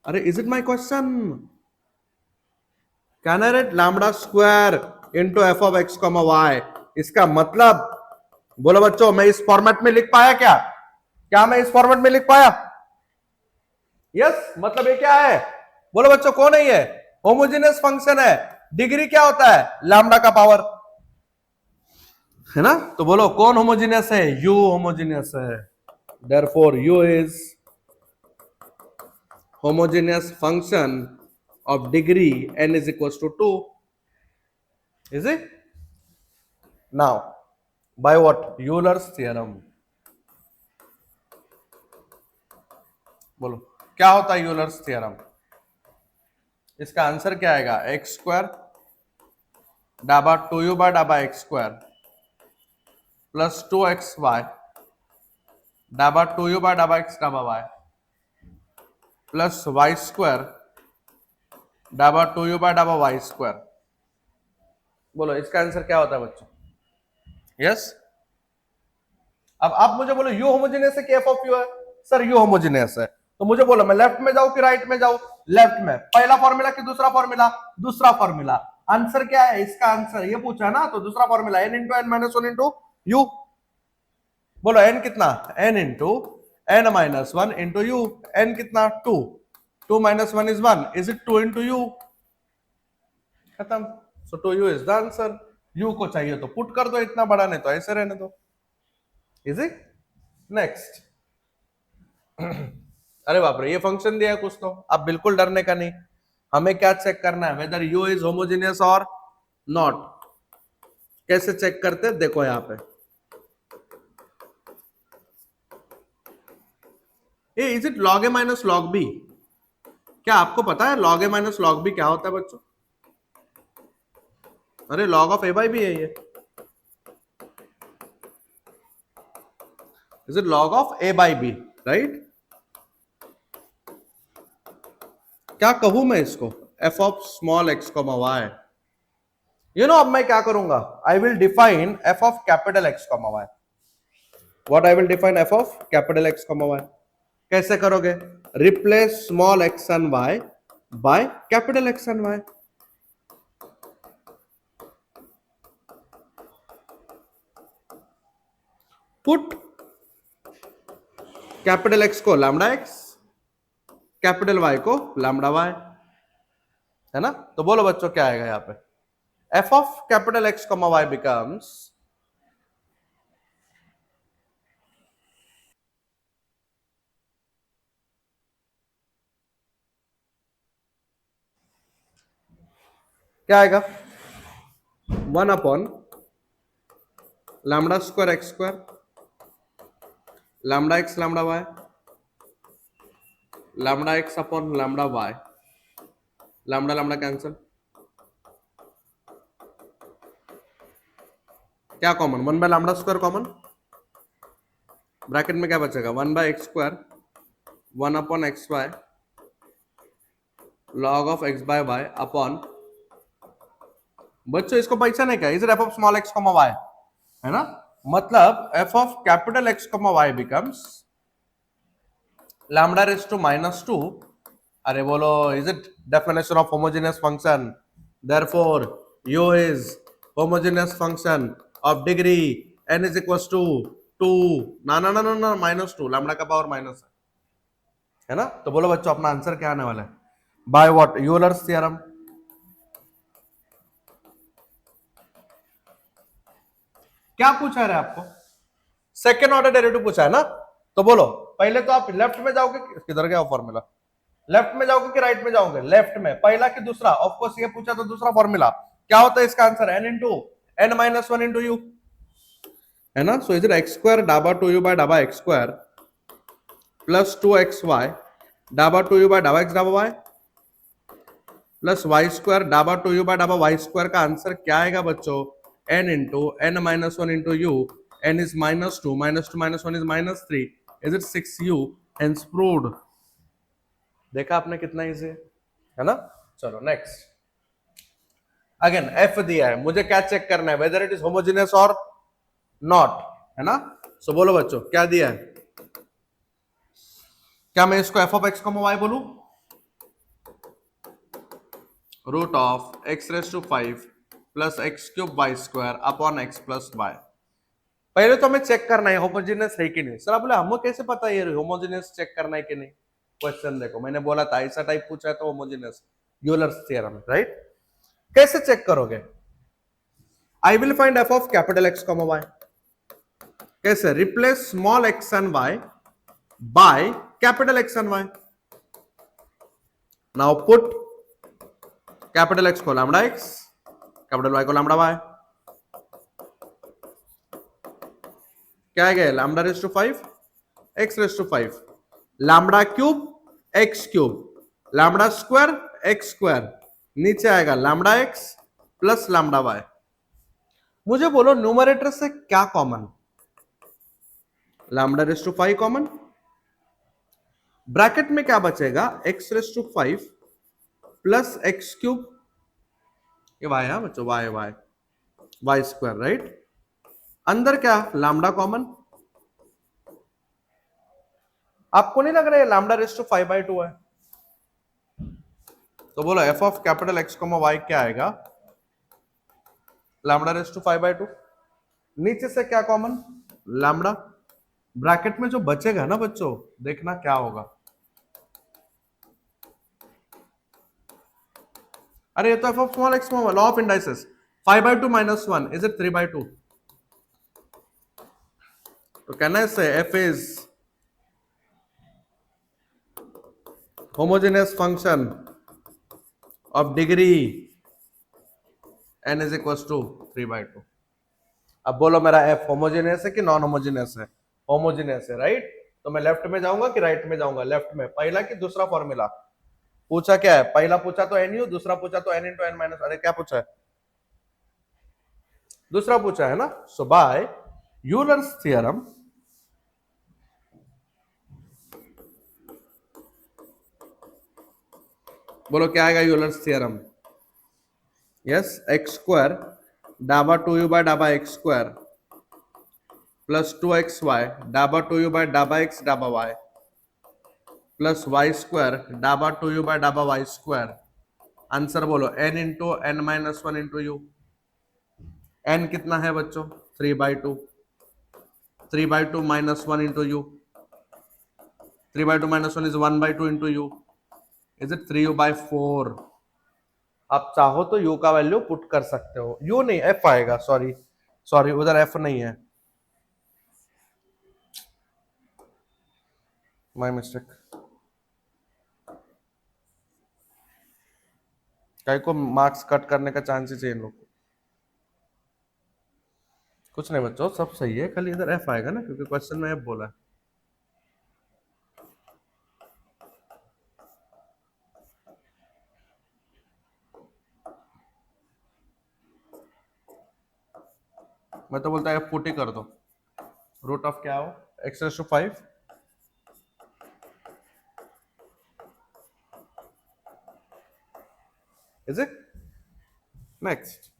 अरे is it my question, can I write lambda square into f of x comma y, इसका मतलब बोलो बच्चों मैं इस फॉर्मेट में लिख पाया क्या, क्या मैं इस फॉर्मेट में लिख पाया, यस मतलब ये क्या है, बोलो बच्चों कौन है ये, होमोजेनियस फंक्शन है, डिग्री क्या होता है लैम्बडा का पावर, है ना, तो बोलो कौन होमोजेनियस है, यू होमोजेनियस है, therefore you is homogeneous function of degree n is equals to 2, is it, now by what, Euler's theorem, बोलो क्या होता है यूलर्स थ्योरम, इसका आंसर क्या आएगा, एक्स स्क्वायर डाबा 2u बाय डाबा एक्स स्क्वायर प्लस 2xy डाबा 2u बाय डाबा एक्स डाबा वाई प्लस वाई स्क्वायर डाबा 2u बाय डाबा वाई स्क्वायर, बोलो इसका आंसर क्या होता है बच्चों, यस, अब आप मुझे बोलो यू होमोजेनियस है कि एफ ऑफ यू है, सर यू होमोजेनियस है, तो मुझे बोलो मैं लेफ्ट में जाऊं कि राइट में जाऊं, लेफ्ट में, पहला फॉर्मूला कि दूसरा फॉर्मूला, दूसरा फॉर्मूला, आंसर क्या है, इसका आंसर ये पूछा है ना, तो दूसरा formula n into n minus one into u, बोलो n कितना, n into n minus one into u, n कितना 2, 2 minus 1 is 1, is it 2 into u, खत्म, so 2u is the answer, u को चाहिए तो पुट कर दो इतना बड़ा, नहीं तो ऐसे रहने दो, इज इट, नेक्स्ट, अरे बाप रे ये फंक्शन दिया है कुछ, तो अब बिल्कुल डरने का नहीं, हमें क्या चेक करना है, वेदर यू इज होमोजेनियस और नॉट, कैसे चेक करते हैं, देखो यहां पे, a is it log a minus log b, क्या आपको पता है log a minus log b क्या होता है बच्चों, अरे log of a by b है ये, is it log of a by b, right, क्या कहूं मैं इसको, f of small x comma y, you know अब मैं क्या करूंगा, आई will define f of capital x comma y, what I will define f of capital x comma y, कैसे करोगे, replace small x and y by capital x and y, put capital x को lambda x, capital y को lambda y, है ना, तो बोलो बच्चों क्या आएगा यहां पे, f of capital x comma y becomes, क्या आएगा, 1 upon lambda square x square lambda x lambda y lambda x upon lambda y, lambda lambda cancel, क्या common, 1 by lambda square common, bracket में क्या बचेगा, 1 by x square 1 upon x y log of x by y upon, बच्चों इसको पहचाने क्या, is it f of small x comma y, है ना, मतलब f of capital x comma y becomes lambda raise to -2, अरे बोलो is it definition of homogeneous function, therefore u is homogeneous function of degree n is equals to 2, ना ना ना ना ना -2, लैम्डा का पावर माइनस है ना, तो बोलो बच्चों अपना आंसर क्या आने वाला है, बाय व्हाट, यूलर्स थ्योरम, क्या पूछा है आपको, सेकेंड ऑर्डर डेरिवेटिव पूछा है ना, तो बोलो पहले तो आप लेफ्ट में जाओगे, किधर गया फॉर्मूला, लेफ्ट में जाओगे कि राइट में जाओगे, लेफ्ट में, पहला कि दूसरा, ऑफ कोर्स ये पूछा तो दूसरा फॉर्मूला, क्या होता है इसका answer, n into n minus one into u, है ना, so is it x square डाबा 2u बाय डाबा एक्स स्क्वायर प्लस 2xy डाबा 2u बाय डाबा एक्स डाबा वाई प्लस वाई स्क्वायर डाबा 2u बाय डाबा वाई स्क्वायर, का आंसर क्या आएगा बच्चों, n into n minus one into u, n is -2 minus one is -3, is it 6u, hence proved, देखा आपने कितना इजी है ना, चलो नेक्स्ट, अगेन एफ दिया है, मुझे क्या चेक करना है, वेदर इट इज होमोजेनियस और नॉट, है ना। सो बोलो बच्चों क्या दिया है, क्या मैं इसको f of x comma y बोलूं, root of x raise to 5 plus x cube y square upon x plus y. पहले तो हमें चेक करना है होमोजेनियस है कि नहीं। सर आप बोले हमें कैसे पता है ये होमोजेनियस चेक करना है कि नहीं। क्वेश्चन देखो, मैंने बोला था ऐसा टाइप पूछा है तो होमोजेनियस, यूलर्स थ्योरम, राइट। कैसे चेक करोगे, I will find f of capital x comma y. कैसे, replace small x and y by capital x and y. Now put capital x को लैम्डा एक्स, कैपिटल वाई को lambda y, क्या आ गया, lambda raise to 5 x raise to 5, lambda cube x cube, lambda square x square, नीचे आएगा lambda x plus lambda y. मुझे बोलो numerator से क्या common, lambda raise to 5 common, bracket में क्या बचेगा, x raise to 5 plus x cube, ये वाई है बच्चों, y y y square, right. अंदर क्या, लैम्डा कॉमन। आपको नहीं लग रहा है लैम्डा रेस टू 5/2 है, तो बोलो f of capital x comma y क्या आएगा, लैम्डा रेस टू 5/2। नीचे से क्या कॉमन, लैम्डा, ब्रैकेट में जो बचेगा ना बच्चों, देखना क्या होगा, अरे ये तो f of small x comma, law of indices, 5/2 minus 1 is it 3/2। तो कहना है से f is homogeneous function of degree n is equal to 3/2। अब बोलो मेरा f होमोजेनियस है कि नॉन होमोजेनियस है, होमोजेनियस है, राइट। तो मैं लेफ्ट में जाऊंगा कि राइट में जाऊंगा, लेफ्ट में, पहला कि दूसरा फॉर्मूला पूछा, क्या है, पहला पूछा तो nu, दूसरा पूछा तो n इंटू एन माइनस, अरे क्या पूछा है, दूसरा पूछा है ना। सो बाय यूलर्स थ्योरम, बोलो क्या आएगा Euler's theorem, yes, x square डाबा 2u बाय डाबा एक्स स्क्वायर प्लस 2xy डाबा 2u बाय डाबा एक्स डाबा वाई प्लस वाई स्क्वायर डाबा 2u बाय डाबा वाई स्क्वायर। आंसर बोलो n into n minus 1 into u. n कितना है बच्चों, 3/2, 3/2 minus 1 into u, 3/2 minus 1 is 1/2 into u, is it 3u/4। आप चाहो तो u का वैल्यू पुट कर सकते हो, u नहीं f आएगा, सॉरी सॉरी उधर f नहीं है, माय मिस्टेक। कई को मार्क्स कट करने का चांस ही चाहिए इन लोग को। कुछ नहीं बच्चों, सब सही है, खाली इधर f आएगा ना, क्योंकि क्वेश्चन में f बोला है। मैं तो बोलता है f पुट ही कर दो, रूट ऑफ क्या हो, x raise to 5 is it, next.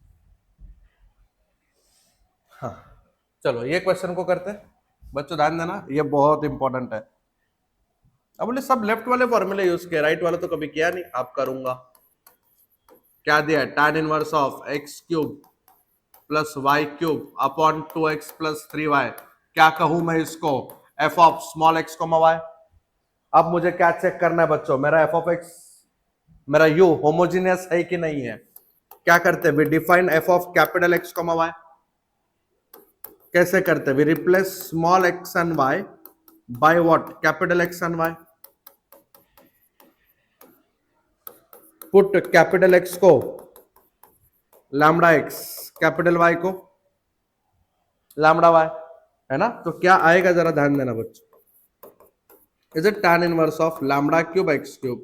हाँ चलो ये क्वेश्चन को करते हैं बच्चों, ध्यान देना ये बहुत इंपॉर्टेंट है। अब बोले सब लेफ्ट वाले फॉर्मूले यूज किया, राइट वाला तो कभी किया नहीं, आप करूंगा। क्या दिया, tan inverse of x cube plus y cube upon 2x plus 3y। क्या कहूं मैं इसको, f of small x comma y. अब मुझे क्या चेक करना है बच्चों, मेरा एफ ऑफ एक्स, मेरा यू होमोजेनियस है कि नहीं है। क्या करते हैं, we define f of capital x comma y. कैसे करते हैं, we replace small x and y by what, capital x and y. Put capital x को लैम्डा एक्स, कैपिटल वाई को लैम्डा वाई, है ना। तो क्या आएगा जरा ध्यान देना बच्चों, is it tan inverse of lambda cube x cube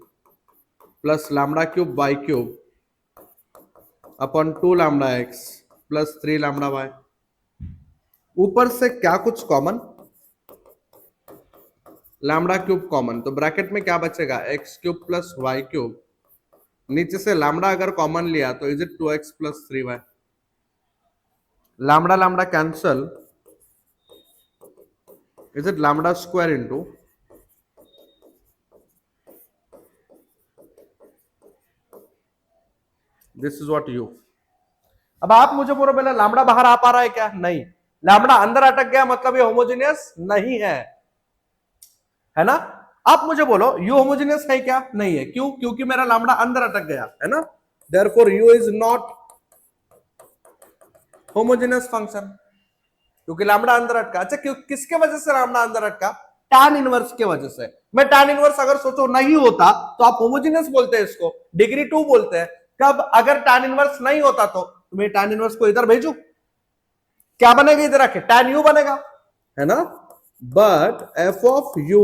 plus lambda cube y cube upon 2 lambda x plus 3 lambda y. ऊपर से क्या कुछ कॉमन, लैम्डा क्यूब कॉमन, तो ब्रैकेट में क्या बचेगा, x cube plus y cube नीचे से लैम्डा अगर कॉमन लिया तो is it 2x plus 3y, lambda lambda cancel, is it lambda square into this is what you. अब आप मुझे बोलो पहले लैम्डा बाहर आ पा रहा है क्या? नहीं। लैम्डा अंदर अटक गया मतलब ये होमोजेनियस नहीं है ना? आप मुझे बोलो यू होमोजेनियस है क्या? नहीं है। क्यों? क्योंकि मेरा लैम्डा अंदर अटक गया है ना, therefore you is not homogeneous function, क्योंकि लैम्डा अंदर अटका। अच्छा क्यों, किसके वजह से लैम्डा अंदर अटका? tan इनवर्स के वजह से। मैं tan इनवर्स अगर सोचो नहीं होता तो आप होमोजेनियस बोलते हैं, इसको डिग्री 2 बोलते हैं। कब? अगर tan इनवर्स नहीं होता तो मैं tan इनवर्स को इधर भेजू, क्या बनेगा इधर आके? tan u बनेगा, है ना? But f of u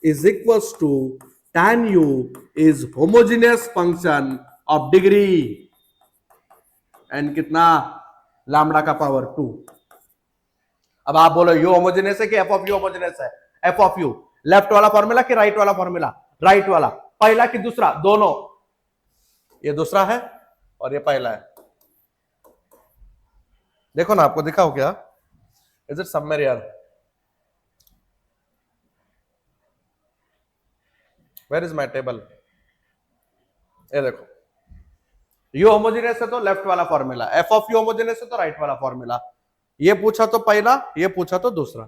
is equals to tan u is homogeneous function of degree and कितना? लैम्डा का पावर 2। अब आप बोलो यू होमोजेनियस है कि एफ ऑफ यू होमोजेनियस है? एफ ऑफ यू लेफ्ट वाला फॉर्मूला कि राइट वाला फॉर्मूला? राइट वाला। पहला कि दूसरा? दोनों। ये दूसरा है और ये पहला है। देखो ना, आपको दिखाओ क्या? इज इट समवेयर यार? Where is my table? ये देखो, यू होमोजेनियस है तो लेफ्ट वाला formula, f of u homogeneous है तो राइट वाला फॉर्मूला। ये पूछा तो पहला, ये पूछा तो दूसरा,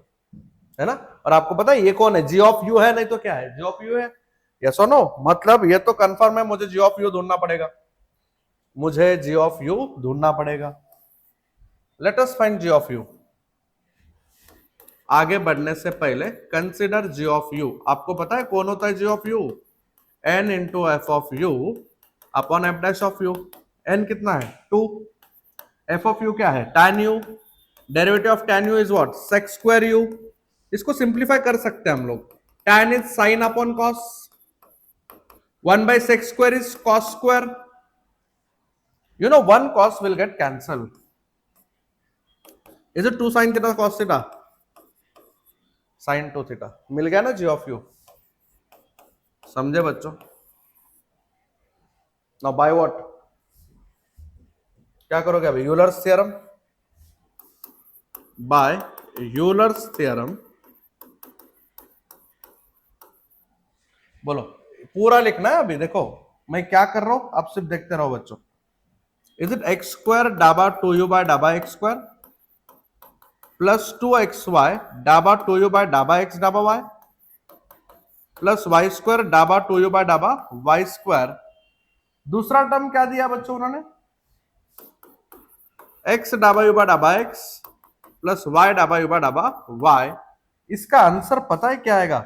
है ना? और आपको पता है ये कौन है? जी ऑफ यू है, नहीं तो क्या है? जी ऑफ यू है। यस और नो? मतलब ये तो कंफर्म है, मुझे जी ऑफ यू ढूंढना पड़ेगा, मुझे जी ऑफ यू ढूंढना पड़ेगा। Let us find g of u. आगे बढ़ने से पहले कंसिडर जी ऑफ यू। आपको पता है कौन होता है g of u? N into f of u upon f dash of u. N कितना है? 2। एफ ऑफ यू क्या है? tan u. Derivative of tan u is what? sec square u. इसको सिंप्लीफाई कर सकते हैं हम लोग। tan is sine upon cos, 1 by sec square is cos square. You know 1 cos will get cancelled. Is it 2 sin theta cos theta? Sin 2 theta मिल गया ना g of u. समझे बच्चों? Now by what? क्या करोगे अभी? Euler's theorem. By Euler's theorem. बोलो, पूरा लिखना है अभी। देखो मैं क्या कर रहा हूं, आप सिर्फ देखते रहो बच्चों। इज इट एक्स स्क्वायर डाबा 2u बाय डाबा एक्स स्क्वायर प्लस 2xy डाबा 2u बाय डाबा एक्स डाबा वाई प्लस वाई स्क्वायर डाबा 2u बाय डाबा वाई स्क्वायर। दूसरा टर्म क्या दिया बच्चों उन्होंने? एक्स डाबा यू बाय डाबा एक्स प्लस वाई डाबा यू बाय डाबा वाई। इसका आंसर पता है क्या आएगा?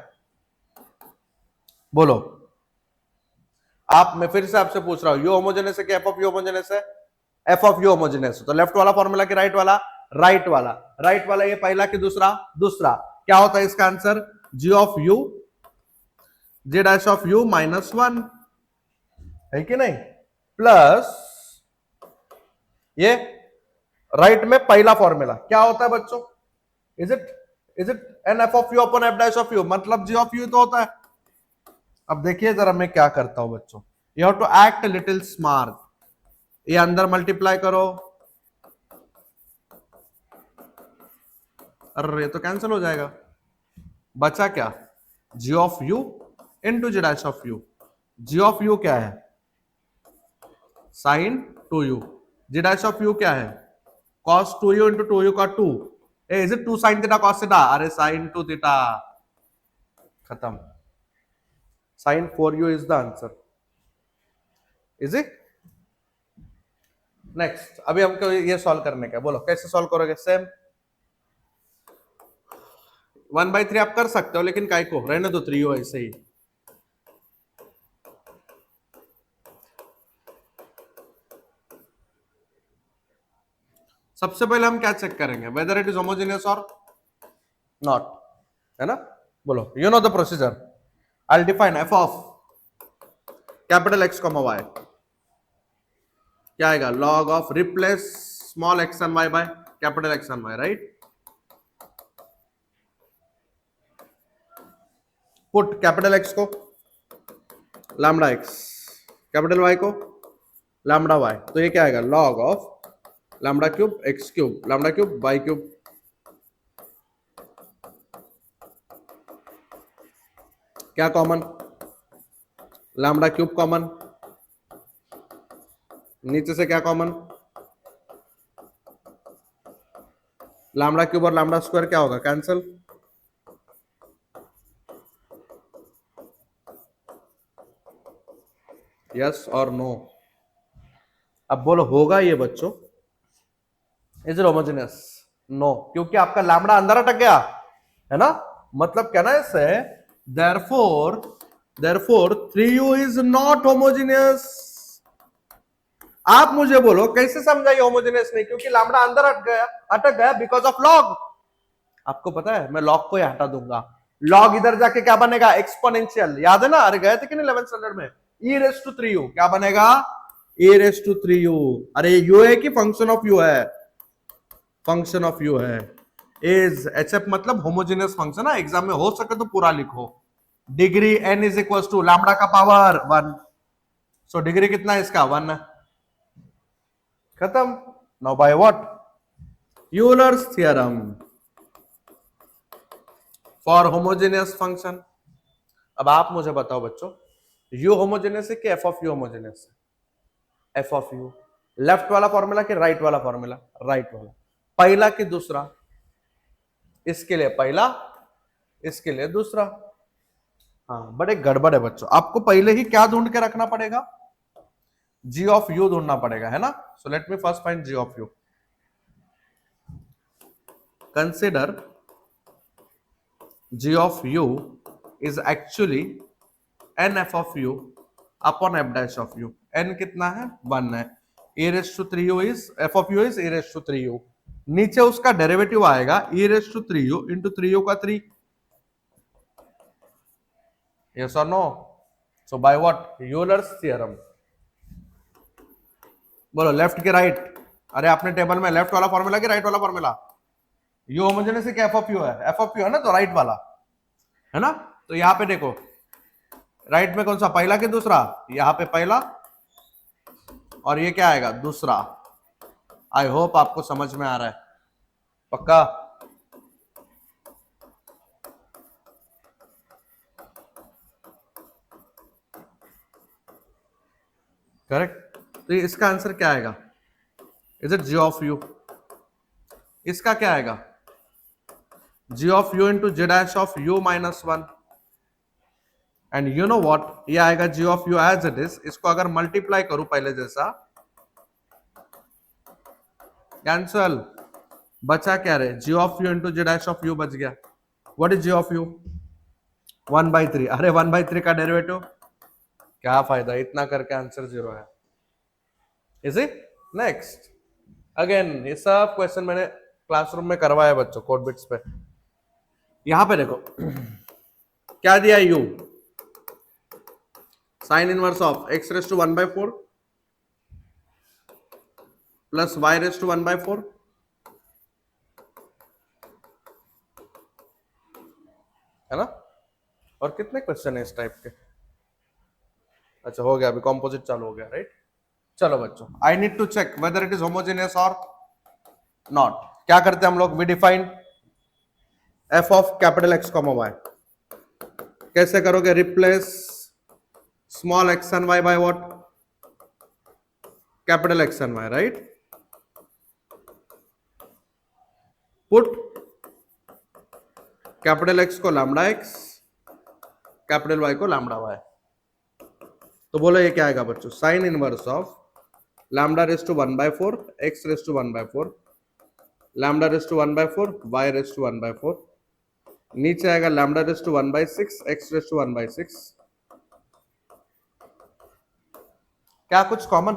बोलो। आप, मैं फिर से आपसे पूछ रहा हूं, यू होमोजेनियस है कि एफ ऑफ यू होमोजेनियस है? एफ ऑफ यू होमोजेनियस है तो लेफ्ट वाला फॉर्मूला कि राइट वाला? राइट वाला। राइट वाला ये पहला कि दूसरा? दूसरा। क्या होता है इसका answer? G of u j dash of u minus 1, है कि नहीं? प्लस ये राइट में पहला फॉर्मूला क्या होता है बच्चों? Is it n f of u upon f dash of u, मतलब जी ऑफ यू तो होता है। अब देखिए जरा मैं क्या करता हूं बच्चों, you have to act little smart. ये अंदर मल्टीप्लाई करो, अरे ये तो कैंसिल हो जाएगा। बचा क्या? G of you into ji dash of u. G of u क्या है? Sine 2u। G dash of u क्या है? कॉस 2u इंटू 2u का 2। Is it 2 sine theta cos theta? अरे साइन 2 थीटा। खत्म। Sine 4u is the answer. Is it? Next, अभी हमको ये सॉल्व करने का, बोलो कैसे सॉल्व करोगे? सेम 1/3 आप कर सकते हो, लेकिन काय को रहने दो 3u ऐसे ही। सबसे पहले हम क्या चेक करेंगे? वेदर इट इज होमोजेनियस और नॉट, है ना? बोलो, you know the procedure. I define f of capital x comma y. क्या आएगा? Log of replace small x and y by capital x and y, right? Put capital x को lambda x capital y को lambda y, तो ये क्या आएगा log of lambda cube x cube lambda cube y cube. क्या common, lambda cube common, नीचे से क्या कॉमन, लैम्डा क्यूब और लैम्डा स्क्वायर क्या होगा कैंसिल, यस और नो। अब बोलो होगा ये बच्चों, इज इट होमोजेनियस, नो, क्योंकि आपका लैम्डा अंदर अटक गया है ना, मतलब क्या ना इससे therefore therefore 3u is not homogeneous. आप मुझे बोलो कैसे समझाइए होमोजेनियस नहीं, क्योंकि लैम्डा अंदर अटक गया बिकॉज ऑफ लॉग। आपको पता है मैं लॉग को ही हटा दूंगा, लॉग इधर जाके क्या बनेगा एक्सपोनेंशियल, याद है ना, अरे गए थे कि नहीं 11th स्टैंडर्ड में, e रेस टू 3u क्या बनेगा e रेस टू 3u। अरे यू है कि फंक्शन ऑफ यू है, फंक्शन ऑफ यू है। इज एच एफ मतलब होमोजेनियस फंक्शन है, एग्जाम में हो सके तो पूरा लिखो। Degree n is equal to lambda का पावर 1, सो डिग्री कितना है इसका 1, खत्म। Now by what, Euler's theorem for homogeneous function. अब आप मुझे बताओ बच्चों, यू होमोजेनियस है कि एफ ऑफ यू होमोजेनियस है, एफ ऑफ यू। लेफ्ट वाला फॉर्मूला कि राइट वाला फॉर्मूला, राइट वाला। पहला कि दूसरा, इसके लिए पहला इसके लिए दूसरा। हाँ बट एक गड़बड़ है बच्चों, आपको पहले ही क्या ढूंढ के रखना पड़ेगा, जी ऑफ यू ढूंढना पड़ेगा है ना। So let me first find g of u. Consider g of u is actually n f of u upon f dash of u। n कितना है 1 है, e raised to 3u is f of u is e raised to 3u, नीचे उसका derivative आएगा e raised to 3u into 3u का 3, yes or no। so by what, Euler's theorem। बोलो left के right, अरे आपने टेबल में left वाला फॉर्मूला कि राइट वाला फॉर्मूला, u होमोजेनियस है एफ ऑफ यू है, एफ ऑफ यू है ना, तो राइट वाला है ना। तो यहां पे देखो राइट में कौन सा, पहला कि दूसरा, यहां पे पहला और ये क्या आएगा दूसरा। आई होप आपको समझ में आ रहा है, पक्का। करेक्ट, तो इसका आंसर क्या आएगा, is it g of u. इसका क्या आएगा जी of you into ji dash of u minus 1, and you know what, ये आएगा जी of u as it is. इसको अगर मल्टीप्लाई करूं पहले जैसा, कैंसल, बचा क्या रहे, g of you into ji dash of u बच गया। What is g of u 1/3, अरे 1/3 का डेरिवेटिव, क्या फायदा इतना करके आंसर 0 है। इज इट नेक्स्ट, अगेन ये सब क्वेश्चन मैंने क्लासरूम में करवाया बच्चों कोड बिट्स पे। यहां पे देखो क्या दिया u, sine inverse of x raise to 1/4 plus y raise to 1/4, है ना। और कितने क्वेश्चन है इस टाइप के, अच्छा हो गया, अभी कॉम्पोजिट चालू हो गया राइट। चलो बच्चों, I need to check whether it is homogeneous और नॉट। क्या करते हैं हम लोग, we define f of capital x comma y, कैसे करोगे, replace small x and y by what, capital x and y right. Put capital x को lambda x, capital y को लैम्डा वाई। तो बोलो ये क्या आएगा बच्चों, sine inverse of lambda raise to 1/4 x raise to 1/4 lambda raise to 1/4 y raise to 1/4, नीचे आएगा lambda raise to 1/6 x raise to 1/6। क्या कुछ common,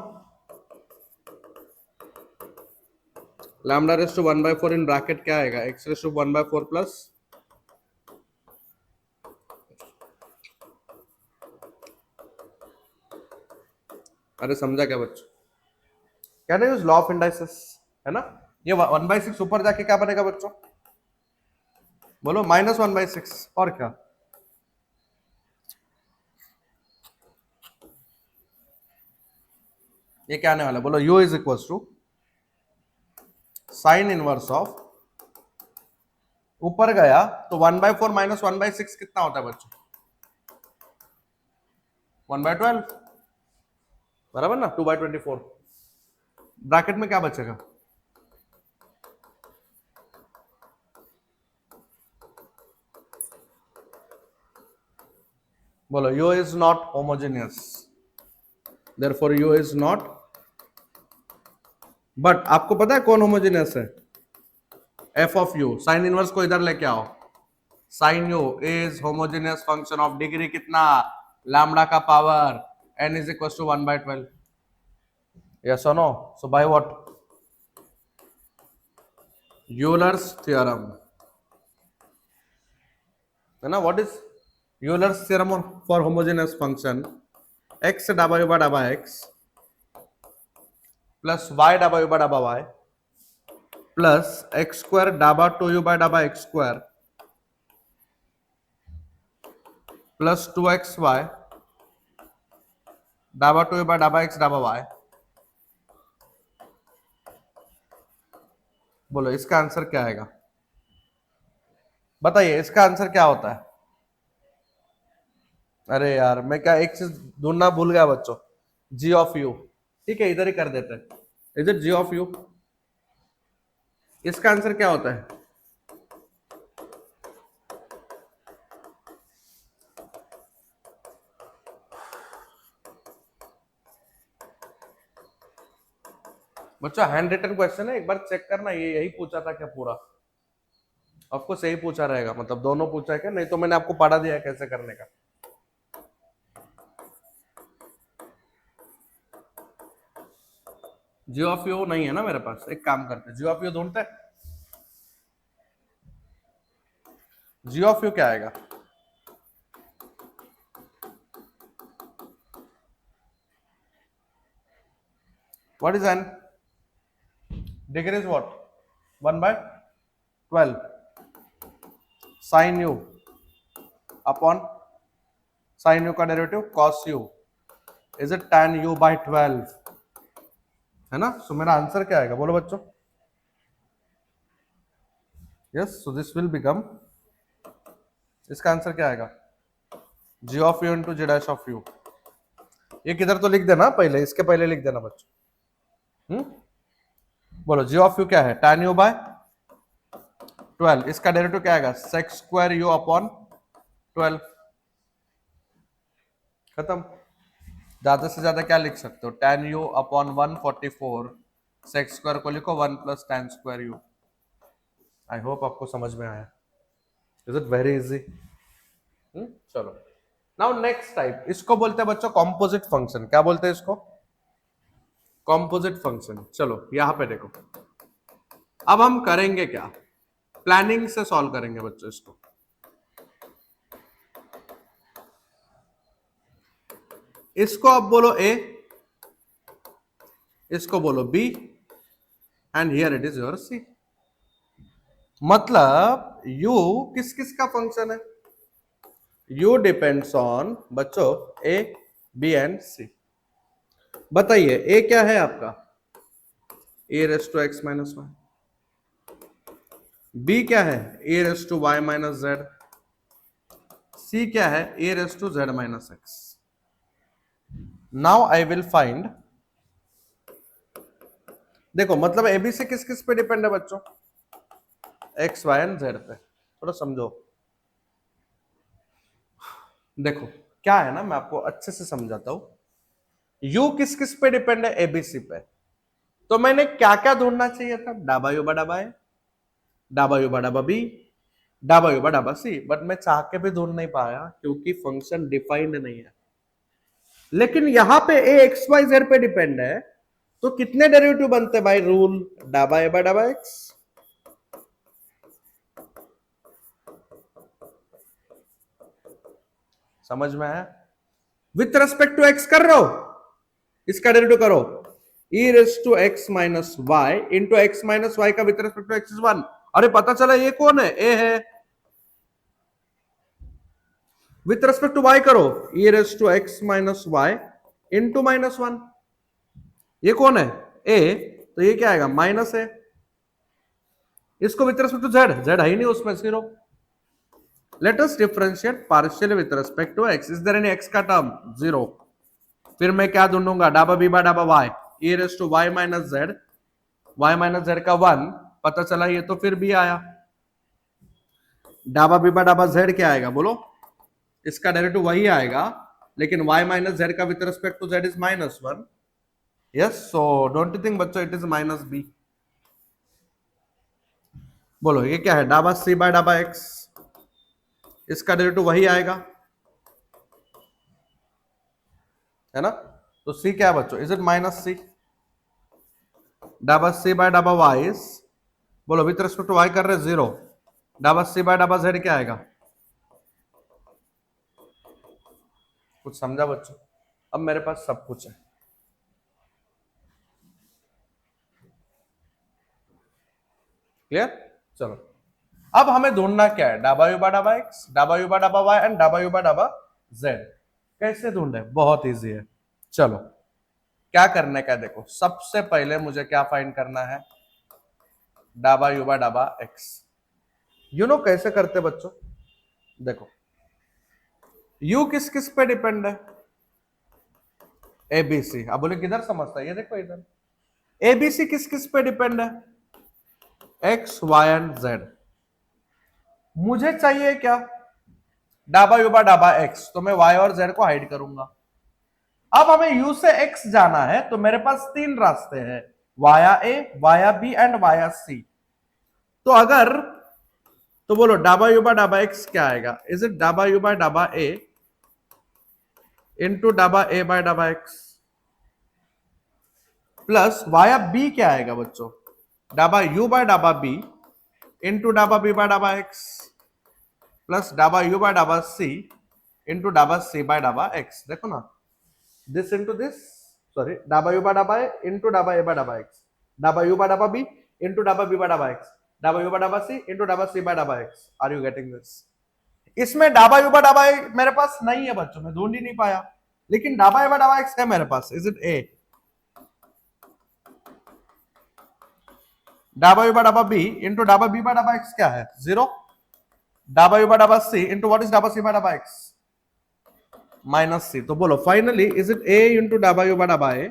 lambda raise to 1/4 in bracket क्या आएगा एक्स रेस टू 1/4 प्लस, अरे समझा क्या बच्चों, क्या नहीं यूज लॉ ऑफ इंडाइसिस है ना। ये 1/6 ऊपर जाके क्या बनेगा बच्चों, बोलो -1/6, और क्या, ये क्या आने वाला है? बोलो u is equal to sine inverse of, ऊपर गया तो 1/4 माइनस 1/6 कितना होता है बच्चों? 1/12, बराबर ना? 2/24। ब्रैकेट में क्या बचेगा? बोलो u is not homogeneous, therefore u is not, but आपको पता है कौन होमोजेनियस है? f of u। Sine inverse को इधर लेके आओ। Sine u is homogeneous function of degree कितना? लैम्बडा का power n is equal to 1/12। Yes और no? So by what? Euler's theorem, है ना? What is Euler's theorem for homogeneous function? x डबा x प्लस y डबा y plus x square डाबा 2u/x square plus 2xy डाबा 2u/x डाबा y। बोलो इसका answer क्या आएगा? बताइए इसका आंसर क्या होता है? अरे यार मैं क्या एक चीज ढूंढना भूल गया बच्चों, g ऑफ u। ठीक है, इधर ही कर देते हैं। Is it g of u? इसका आंसर क्या होता है? बच्चों हैंड रिटन क्वेश्चन है, एक बार चेक करना। ये यही पूछा था क्या पूरा? आपको सही पूछा रहेगा, मतलब दोनों पूछा है क्या? नहीं तो मैंने आपको पढ़ा दिया कैसे करने का। जी ऑफ यू नहीं है ना मेरे पास, एक काम करते हैं जी ऑफ यू ढूंढते हैं। जी ऑफ यू क्या आएगा? What is n? Degree is what? 1/12 sine u upon sine u का derivative cos u is it tan u/12, है ना? सो मेरा आंसर क्या आएगा बोलो बच्चों? Yes, so this will become, इसका आंसर क्या आएगा? जी of you into ji dash of U. ये किधर तो लिख देना पहले, इसके पहले लिख देना बच्चों। बोलो जी ऑफ यू क्या है? tan u/12। इसका डेरिवेटिव क्या आएगा? sec square you upon 12। खत्म। ज्यादा से ज्यादा क्या लिख सकते हो? tan u upon 144, sec square को लिखो 1 plus tan square you. I hope आपको समझ में आया। Is it very easy? चलो नाउ नेक्स्ट टाइप, इसको बोलते हैं बच्चों कॉम्पोजिट फंक्शन। क्या बोलते हैं इसको? Composite function. चलो यहां पे देखो, अब हम करेंगे क्या? प्लानिंग से सॉल्व करेंगे बच्चों इसको। इसको अब बोलो ए, इसको बोलो b, and here it is your c. मतलब u किस किस का फंक्शन है? u डिपेंड्स ऑन बच्चों ए, बी एंड सी। बताइए ए क्या है आपका? A raise to X minus Y. B क्या है? A raise to Y minus Z. C क्या है? A raise to Z minus X. Now I will find, देखो मतलब एबीसी किस किस पे डिपेंड है बच्चों? एक्स वाई एंड जेड पे। थोड़ा समझो। देखो क्या है ना, मैं आपको अच्छे से समझाता हूं। यू किस किस पे डिपेंड है? एबीसी पे। तो मैंने क्या क्या ढूंढना चाहिए था? डाबा यू बा ए, डाबा यू बा बी, डाबा यू बा सी। बट मैं चाह के भी ढूंढ नहीं पाया क्योंकि फंक्शन डिफाइंड नहीं है। लेकिन यहां पे ए एक्स वाई जेड पे डिपेंड है, तो कितने डेरिवेटिव बनते भाई? रूल डाबा ए बा एक्स, समझ में आया? विथ रेस्पेक्ट टू एक्स कर रहे हो, इसका डेरिवेटिव करो e raise to X minus Y into X minus Y का with respect to X is 1। अरे पता चला ये कौन है? ए है। विथ रेस्पेक्ट टू वाई करो e raise to X minus Y into -1। ये कौन है ए, तो ये क्या आएगा माइनस ए, इसको with respect to Z, Z है ही नहीं उसमें, zero. Let us differentiate partially with respect to X, is there any X का टर्म, जीरो। फिर मैं क्या ढूंढूंगा, डाबा बी बाय डाबा Y, A raise to Y minus Z, Y minus Z का वन, पता चला ये तो फिर भी आया। डाबा बी बाय डाबा जेड क्या आएगा बोलो, इसका डेरिवेटिव वही आएगा, लेकिन y माइनस जेड का with respect to z is minus one. Yes, so don't you think बच्चों इट इज माइनस बी? बोलो ये क्या है, डाबा सी बाय डाबा एक्स, इसका डेरिवेटिव वही आएगा, है ना? तो सी क्या है बच्चों, इज इट माइनस सी? डाबा सी बाय डाबा वाई, बोलो विथ रिस्पेक्ट टू वाई कर रहे जीरो, डाबा सी बाय डाबा जेड क्या आएगा? कुछ समझा बच्चों? अब मेरे पास सब कुछ है, क्लियर? चलो अब हमें ढूंढना क्या है, डाबा यू बाय डाबा एक्स, डाबा यू बाय डाबा वाई एंड डाबा यू बाय डाबा जेड। कैसे ढूंढे, बहुत इजी है। चलो क्या करने का है, देखो सबसे पहले मुझे क्या फाइंड करना है, डाबा यू बाय डाबा एक्स। यू नो कैसे करते बच्चों, देखो यू किस किस पे डिपेंड है, एबीसी। अब बोले किधर समझता है, ये देखो इधर, एबीसी किस किस पे डिपेंड है, एक्स वाई एंड जेड। मुझे चाहिए क्या, डाबा यू बाय डाबा एक्स, तो मैं वाई और जेड को हाइड करूंगा। अब हमें यू से एक्स जाना है, तो मेरे पास तीन रास्ते हैं, via A, via B and via C. तो अगर, तो बोलो डाबा यू बाय डाबा एक्स क्या आएगा, इज इट डाबा यू बाय डाबा ए इंटू डाबा ए बाय डाबा एक्स, प्लस वाया बी क्या आएगा बच्चों, डाबा यू बाय डाबा बी इंटू डाबा बी बाय डाबा एक्स, प्लस डाबा यू बाय डाबा सी इंटू डाबा सी बाय डाबा एक्स। देखो ना, this into this, sorry, dhaba you by डाबा ए इंटू डाबा ए बाय डाबा एक्स, डाबा यू बाय डाबा बी इंटू डाबा बी बाय डाबा एक्स, डाबा यू बाय डाबा सी इंटू डाबा सी बाय डाबा x. Are you getting this? इसमें डाबा यू बाय डाबा ए मेरे पास नहीं है बच्चों, मैं ढूंढ ही नहीं पाया, लेकिन डाबा ए बाय डाबा एक्स है मेरे पास, इज इट ए? डाबा यू बाय डाबा बी इंटू डाबा बी बाय डाबा एक्स क्या है, जीरो। डाबा यू बाय डाबा सी इंटू व्हाट इज डाबा सी बाय डाबा एक्स, माइनस सी। तो बोलो finally is it A into डाबा यू बाय डाबा ए,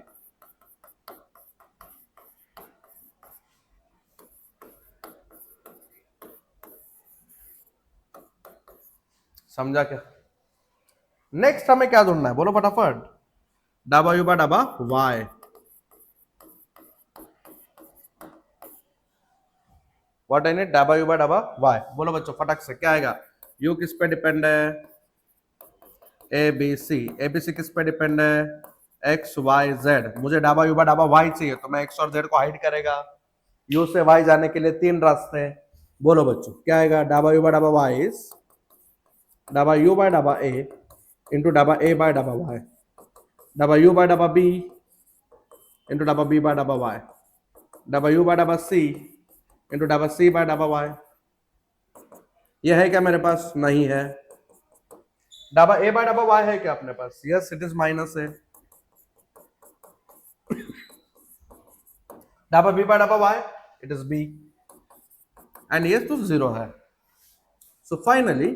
समझा क्या? नेक्स्ट हमें क्या ढूंढना है बोलो फटाफट, डाबा यू बाय डाबा वाई, व्हाट आई नीड, डाबा यू बाय डाबा वाई। बोलो बच्चों फटक से क्या आएगा, यू किस पे डिपेंड है, A B C, A B C किस पे डिपेंड है, एक्स वाई जेड। मुझे डाबा यू बाय डाबा वाई चाहिए, तो मैं एक्स और जेड को हाइड करेगा, यू से वाई जाने के लिए तीन रास्ते हैं। बोलो बच्चों क्या आएगा, डाबा यू बाय डाबा वाई इज डाबा यू बाय डाबा ए इंटू डाबा ए बाय डाबा वाई, डाबा यू बाय डाबा बी इंटू डाबा बी बाय डाबा वाई, डाबा यू बाय डाबा सी इंटू डाबा सी बाय डाबा वाई। यह है क्या मेरे पास, नहीं है। डाबा ए बाय डाबा वाई है क्या अपने पास, यस इट इज माइनस है। डाबा बी बाय डाबा Y, it is B, and ये तो जीरो है। So finally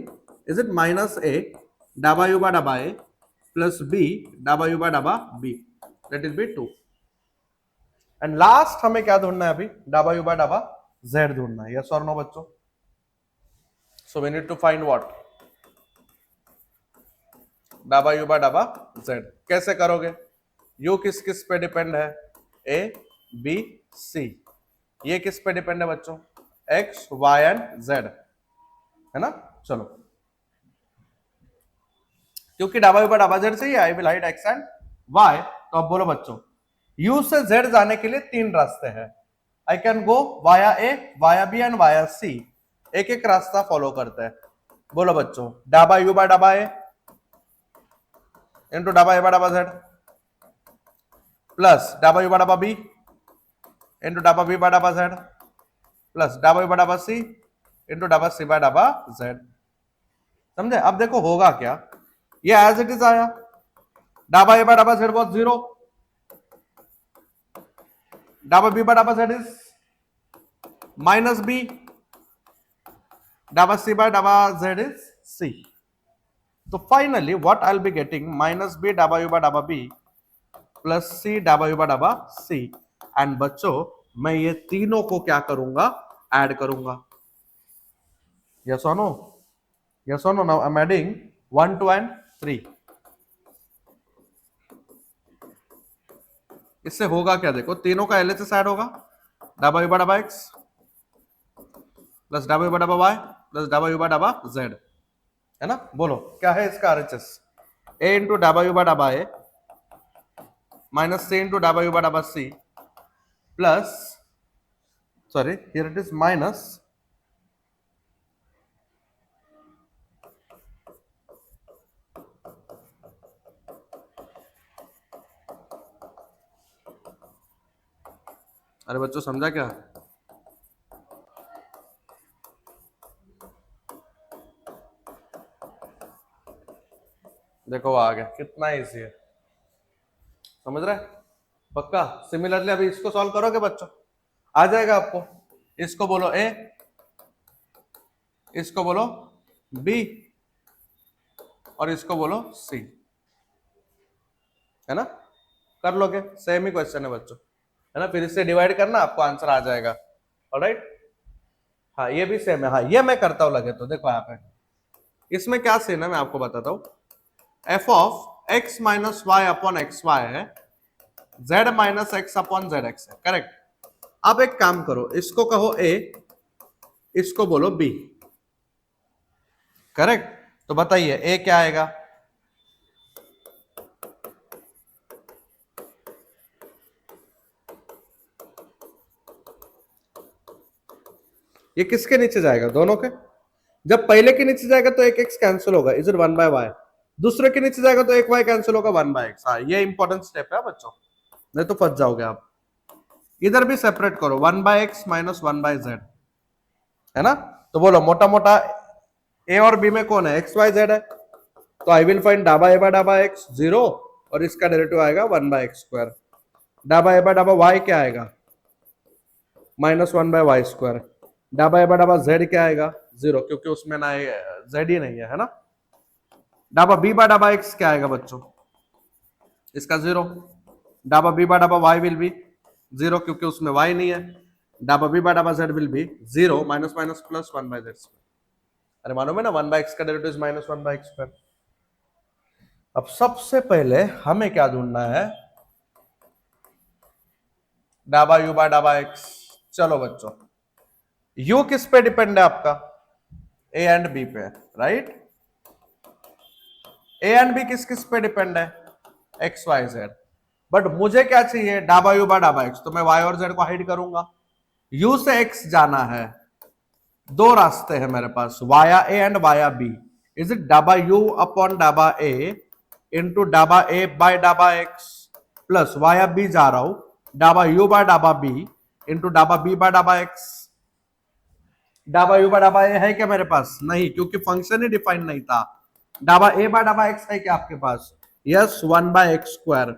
is it minus A डाबा यू बाय डाबा ए प्लस बी डाबा यू बाय डाबा B, that is B two. And last हमें क्या ढूंढना है अभी, डाबा यू बाय डाबा जेड ढूंढना है, यस और नो बच्चों? So we need to find what, dhaba you by डाबा जेड। कैसे करोगे, यू किस किस पे डिपेंड है, ए बी सी, ये किस पे डिपेंड है बच्चों, एक्स वाई एंड जेड, है ना? चलो क्योंकि डाबा यू बाय डाबा जेड चाहिए, I will hide x and Y. तो अब बोलो बच्चों, यू से जेड जाने के लिए तीन रास्ते हैं, I can go via A, via B and via C. एक एक रास्ता फॉलो करते हैं। बोलो बच्चों, डाबा यू बाय डाबा ए इंटू डाबा ए बाय डाबा जेड, प्लस डाबा यू बाय डाबा बी इंटू डाबा बी बाय डाबा जेड, प्लस डाबा यू बाय डाबा सी इंटू डाबा सी बाय डाबा जेड। समझे? अब देखो होगा क्या, ये एज इट इज आया, डाबा ए बाय डाबा जेड वॉज जीरो, डाबा बी बाय डाबा जेड इज माइनस बी, डाबा सी बाय डाबा जेड इज सी. तो finally what I will be getting minus B डाबा यू बाय डाबा बी प्लस सी डाबा यू बाय डाबा सी. एंड बच्चों मैं ये तीनों को क्या करूंगा, ऐड करूंगा. यस और नो, यस और no. Now I am adding 1 2 and 3. इससे होगा क्या, देखो तीनों का एलएचएस ऐड होगा, डाबा यू बाय डाबा एक्स प्लस डाबा यू बाय डाबा वाई प्लस डाबा यू बाय डाबा जेड, है ना. बोलो क्या है इसका आरएचएस, ए इंटू डाबा यू बाय डाबा ए माइनस सी इंटू डाबा यू बाय डाबा C plus, sorry here it is minus अरे बच्चों समझा क्या, देखो आ गया, कितना इजी है, समझ रहे, पक्का. सिमिलरली अभी इसको सॉल्व करोगे बच्चों, आ जाएगा आपको. इसको बोलो ए, इसको बोलो बी और इसको बोलो सी, है ना. कर लोगे, सेम ही क्वेश्चन है बच्चों, है ना. फिर इससे डिवाइड करना, आपको आंसर आ जाएगा. ऑलराइट. हाँ ये भी सेम है. हाँ ये मैं करता हूं लगे तो. देखो यहाँ पे इसमें क्या सीन है मैं आपको बताता हूं. F of X minus Y upon x Y है, Z minus X upon Z X है. करेक्ट. अब एक काम करो, इसको कहो ए, इसको बोलो बी. करेक्ट. तो बताइए ए क्या आएगा, ये किसके नीचे जाएगा, दोनों के. जब पहले के नीचे जाएगा तो एक एक्स कैंसिल होगा, इज इट 1 बाय वाई. दूसरे के नीचे जाएगा तो एक वाई कैंसिल होगा, 1 बाय एक्स. हाँ ये इंपॉर्टेंट स्टेप है बच्चों, नहीं तो फंस जाओगे आप. इधर भी सेपरेट करो, 1 by x minus 1 by z, है ना. तो बोलो मोटा मोटा ए और बी में कौन है, एक्स वाई जेड है. तो आई विल फाइंड डाबा ए बाय डाबा एक्स 0 और इसका डेरिवेटिव आएगा 1 बाय एक्स स्क्वायर. डाबा ए बाय डाबा वाई क्या आएगा, माइनस 1 बाय वाई स्क्वायर. डाबा ए बाय डाबा जेड क्या आएगा, 0, क्योंकि उसमें ना जेड ही नहीं है, है ना. डाबा बी बाय डाबा एक्स क्या आएगा बच्चों, इसका 0. डाबा बी बाय डाबा वाई विल बी 0, क्योंकि उसमें वाई नहीं है. डाबा बी बाय डाबा Z will be 0, minus minus plus 1 by Z square. अरे मानो में ना 1 बाय एक्स का derivative minus 1 by x square. अब सबसे पहले हमें क्या ढूंढना है, डाबा यू बाय डाबा एक्स. चलो बच्चों यू किस पे डिपेंड है आपका, ए एंड बी पे, राइट. ए एंड बी किस किस पे डिपेंड है, एक्स वाई जेड. बट मुझे क्या चाहिए, डाबा यू बाय डाबा एक्स. तो मैं वाई और जेड को हाइड करूंगा. यू से एक्स जाना है, दो रास्ते हैं मेरे पास, via A and via B. Is it डाबा यू अपॉन डाबा ए इंटू डाबा ए बाय डाबा एक्स प्लस वाया बी जा रहा हूं, डाबा यू बाय डाबा बी इंटू डाबा बी बाय डाबा एक्स. डाबा यू बाय डाबा ए है क्या मेरे पास, नहीं, क्योंकि फंक्शन ही डिफाइन नहीं था. डाबा ए बाय डाबा एक्स है क्या आपके पास, यस, 1 बाय एक्स स्क्वायर.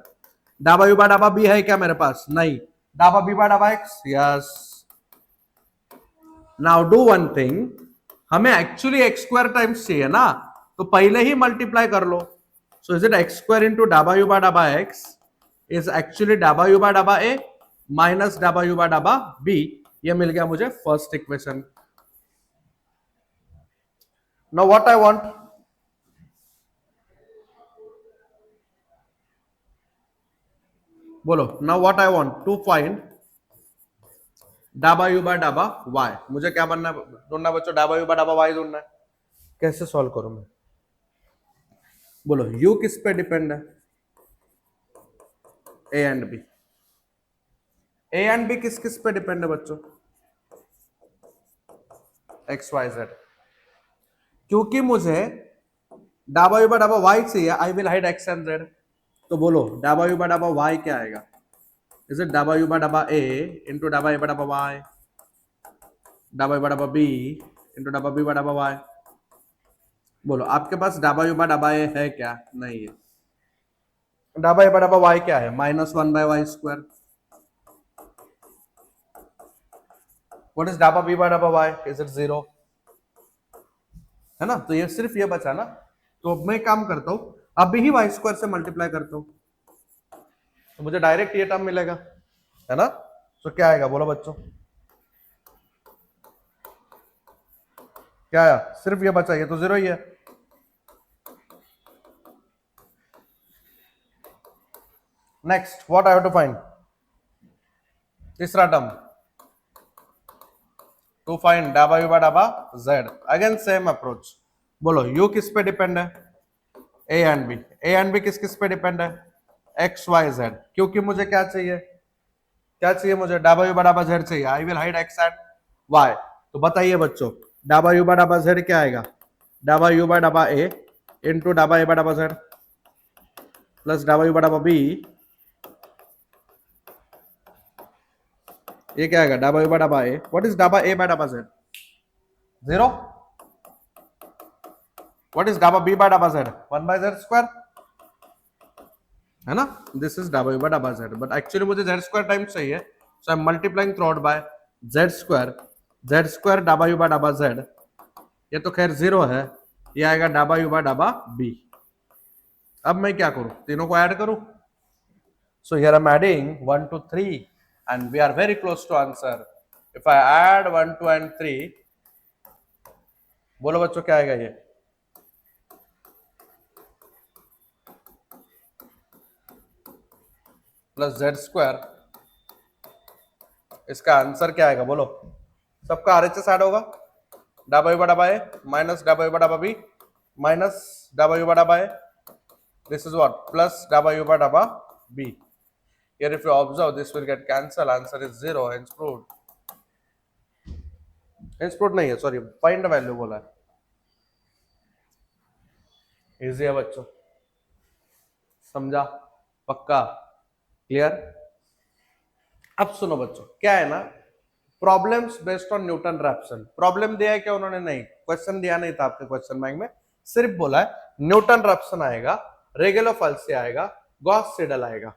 डाबा यू बाय डाबा बी है क्या मेरे पास, नहीं. डाबा बी बाय डाबा X, yes. Now do one thing, हमें एक्चुअली एक्स स्क्वायर टाइम्स चाहिए ना, तो पहले ही मल्टीप्लाई कर लो. So is it x square into डाबा यू बाय डाबा एक्स इज एक्चुअली डाबा यू बाय डाबा ए माइनस डाबा यू बाय डाबा बी. ये मिल गया मुझे first equation. Now what I want, बोलो. Now what I want to find डाबा यू बाय डाबा वाई. मुझे क्या बनना ढूंढना बच्चों, डाबा यू बाय डाबा वाई ढूंढना है. कैसे सॉल्व करूं मैं, बोलो. यू किस पे डिपेंड है, ए and B. A and B किस किस पे डिपेंड है बच्चों, एक्स वाई जेड. क्योंकि मुझे डाबा यू बाय डाबा वाई चाहिए, I will hide x and z. तो बोलो डाबा यू बाय डाबा वाई क्या आएगा, इज इट डाबा यू बाय डाबा ए इंटू डाबा ए बाय डाबा वाई, डाबा यू बाय डाबा बी इंटू डाबा बी बाय डाबा वाई. बोलो आपके पास डाबा यू बाय डाबा ए है क्या, नहीं है. डाबा ए बाय डाबा वाई क्या है, minus 1 by y square. What is डाबा बी बाय डाबा वाई, इज इट 0, है ना। तो ये सिर्फ ये बचा ना, तो मैं काम करता हूं अभी ही वाई स्क्वायर से मल्टीप्लाई करता हूं, तो मुझे डायरेक्ट ये टर्म मिलेगा, है ना। तो क्या आएगा बोलो बच्चों, क्या आया, सिर्फ ये बचा, ये तो 0 ही है। Next what I have to find, तीसरा टर्म, टू फाइंड डाबा यू बाय डाबा जेड। अगेन सेम अप्रोच, बोलो यू किस पे डिपेंड है, ए and B, A and B किस किस पे डिपेंड है, एक्स वाई जेड, क्योंकि मुझे क्या चाहिए, क्या चाहिए मुझे, डाबा यू बाय डाबा जेड चाहिए, I will hide x and Y. तो बताइए बच्चों, डाबा यू बाय डाबा जेड क्या आएगा, डाबा यू बाय डाबा ए इंटू डाबा ए बाय डाबा जेड प्लस डाबा यू बाय डाबा बी, ये क्या आएगा, डाबा यू बाय डाबा ए, व्हाट इज डाबा ए बाय डाबा जेड, 0, व्हाट इज डाबा बी बाय डाबा जेड, 1 बाय जेड स्क्वायर, है ना। दिस इज डाबा यू बाय डाबा जेड, बट एक्चुअली मुझे जेड स्क्वायर टाइम्स चाहिए, so I am multiplying through out by Z square डाबा यू बाय डाबा जेड, ये तो खैर 0 है, ये आएगा डाबा यू बाय डाबा बी। अब मैं क्या करूं, तीनों को ऐड करूं, so here I am adding 1 2 3 and we are very close to answer. If I add 1 2 and 3, बोलो बच्चों क्या आएगा, ये प्लस जेड स्क्वायर, इसका आंसर क्या आएगा बोलो, सबका आरएचएस ऐड होगा, डाबा यू बाय डाबा ए माइनस डाबा यू बाय डाबा बी माइनस डाबा यू बाय डाबा A, this is what, plus डाबा यू बाय डाबा B. Here if you observe, this will get cancelled, answer is 0, hence proved, hence proved नहीं है, sorry find the value बोला है। Easy है बच्चों, समझा, पक्का, क्लियर। अब सुनो बच्चों, क्या है ना, problems based on Newton Raphson, problem दिया है क्या उन्होंने, नहीं, क्वेश्चन दिया नहीं था आपके क्वेश्चन बैंक में, सिर्फ बोला है न्यूटन रैप्सन आएगा, रेगुलर फाल्सी आएगा, गॉस सीडल आएगा।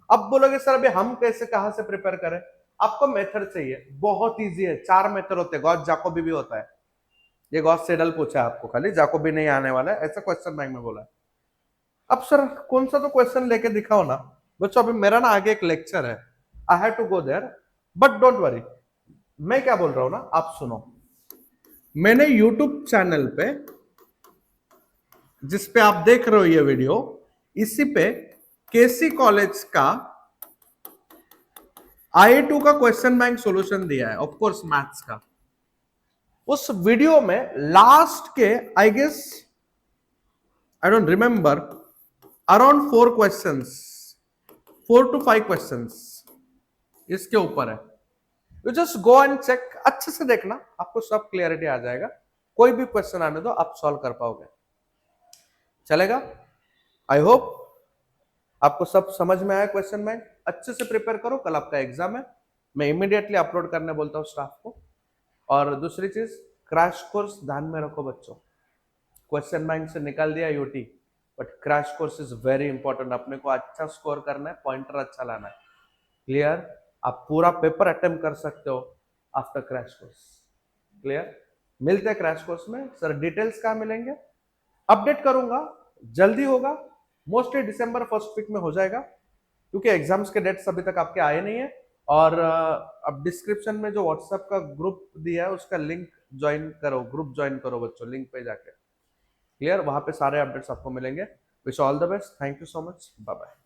अब बोलोगे सर अभी हम कैसे कहां से प्रिपेयर करें, आपको मेथड चाहिए, बहुत इजी है, 4 मेथड होते हैं, गॉस जाकोबी भी होता है, ये गॉस सीडल पूछा है आपको, खाली जाकोबी नहीं आने वाला है, ऐसा क्वेश्चन बैंक में बोला है। अब सर कौन सा तो क्वेश्चन लेके दिखाओ ना बच्चों, अभी मेरा ना आगे एक लेक्चर है, I have to go there, but don't worry, मैं क्या बोल रहा हूं ना, आप सुनो, मैंने यूट्यूब चैनल पे, जिस पे आप देख रहे हो ये वीडियो, इसी पे केसी कॉलेज का IA2 का क्वेश्चन बैंक सॉल्यूशन दिया है, ऑफ कोर्स मैथ्स का। उस वीडियो में लास्ट के I guess I don't remember around 4 questions, 4 to 5 questions इसके ऊपर है, you just go and check, अच्छे से देखना, आपको सब क्लियरिटी आ जाएगा, कोई भी क्वेश्चन आने दो आप सॉल्व कर पाओगे, चलेगा। आई होप आपको सब समझ में आया क्वेश्चन बैंक, अच्छे से प्रिपेयर करो, कल आपका एग्जाम है, मैं इमीडिएटली अपलोड करने बोलता हूँ स्टाफ को। और दूसरी चीज, क्रैश कोर्स ध्यान में रखो बच्चों, क्वेश्चन बैंक से निकाल दिया UT, but crash course is very important, अपने को अच्छा स्कोर करना है, पॉइंटर अच्छा लाना है, क्लियर। आप पूरा पेपर अटेम्प्ट कर सकते हो आफ्टर क्रैश कोर्स, क्लियर। मिलते हैं क्रैश कोर्स में, सर डिटेल्स कहाँ मिलेंगे, अपडेट करूंगा, जल्दी होगा, मोस्टली दिसंबर फर्स्ट वीक में हो जाएगा, क्योंकि एग्जाम्स के डेट्स अभी तक आपके आए नहीं है। और अब डिस्क्रिप्शन में जो व्हाट्सएप का ग्रुप दिया है उसका लिंक ज्वाइन करो, ग्रुप ज्वाइन करो बच्चों, लिंक पे जाके, क्लियर, वहां पे सारे अपडेट्स आपको मिलेंगे। Wish all the best, thank you so much, bye bye.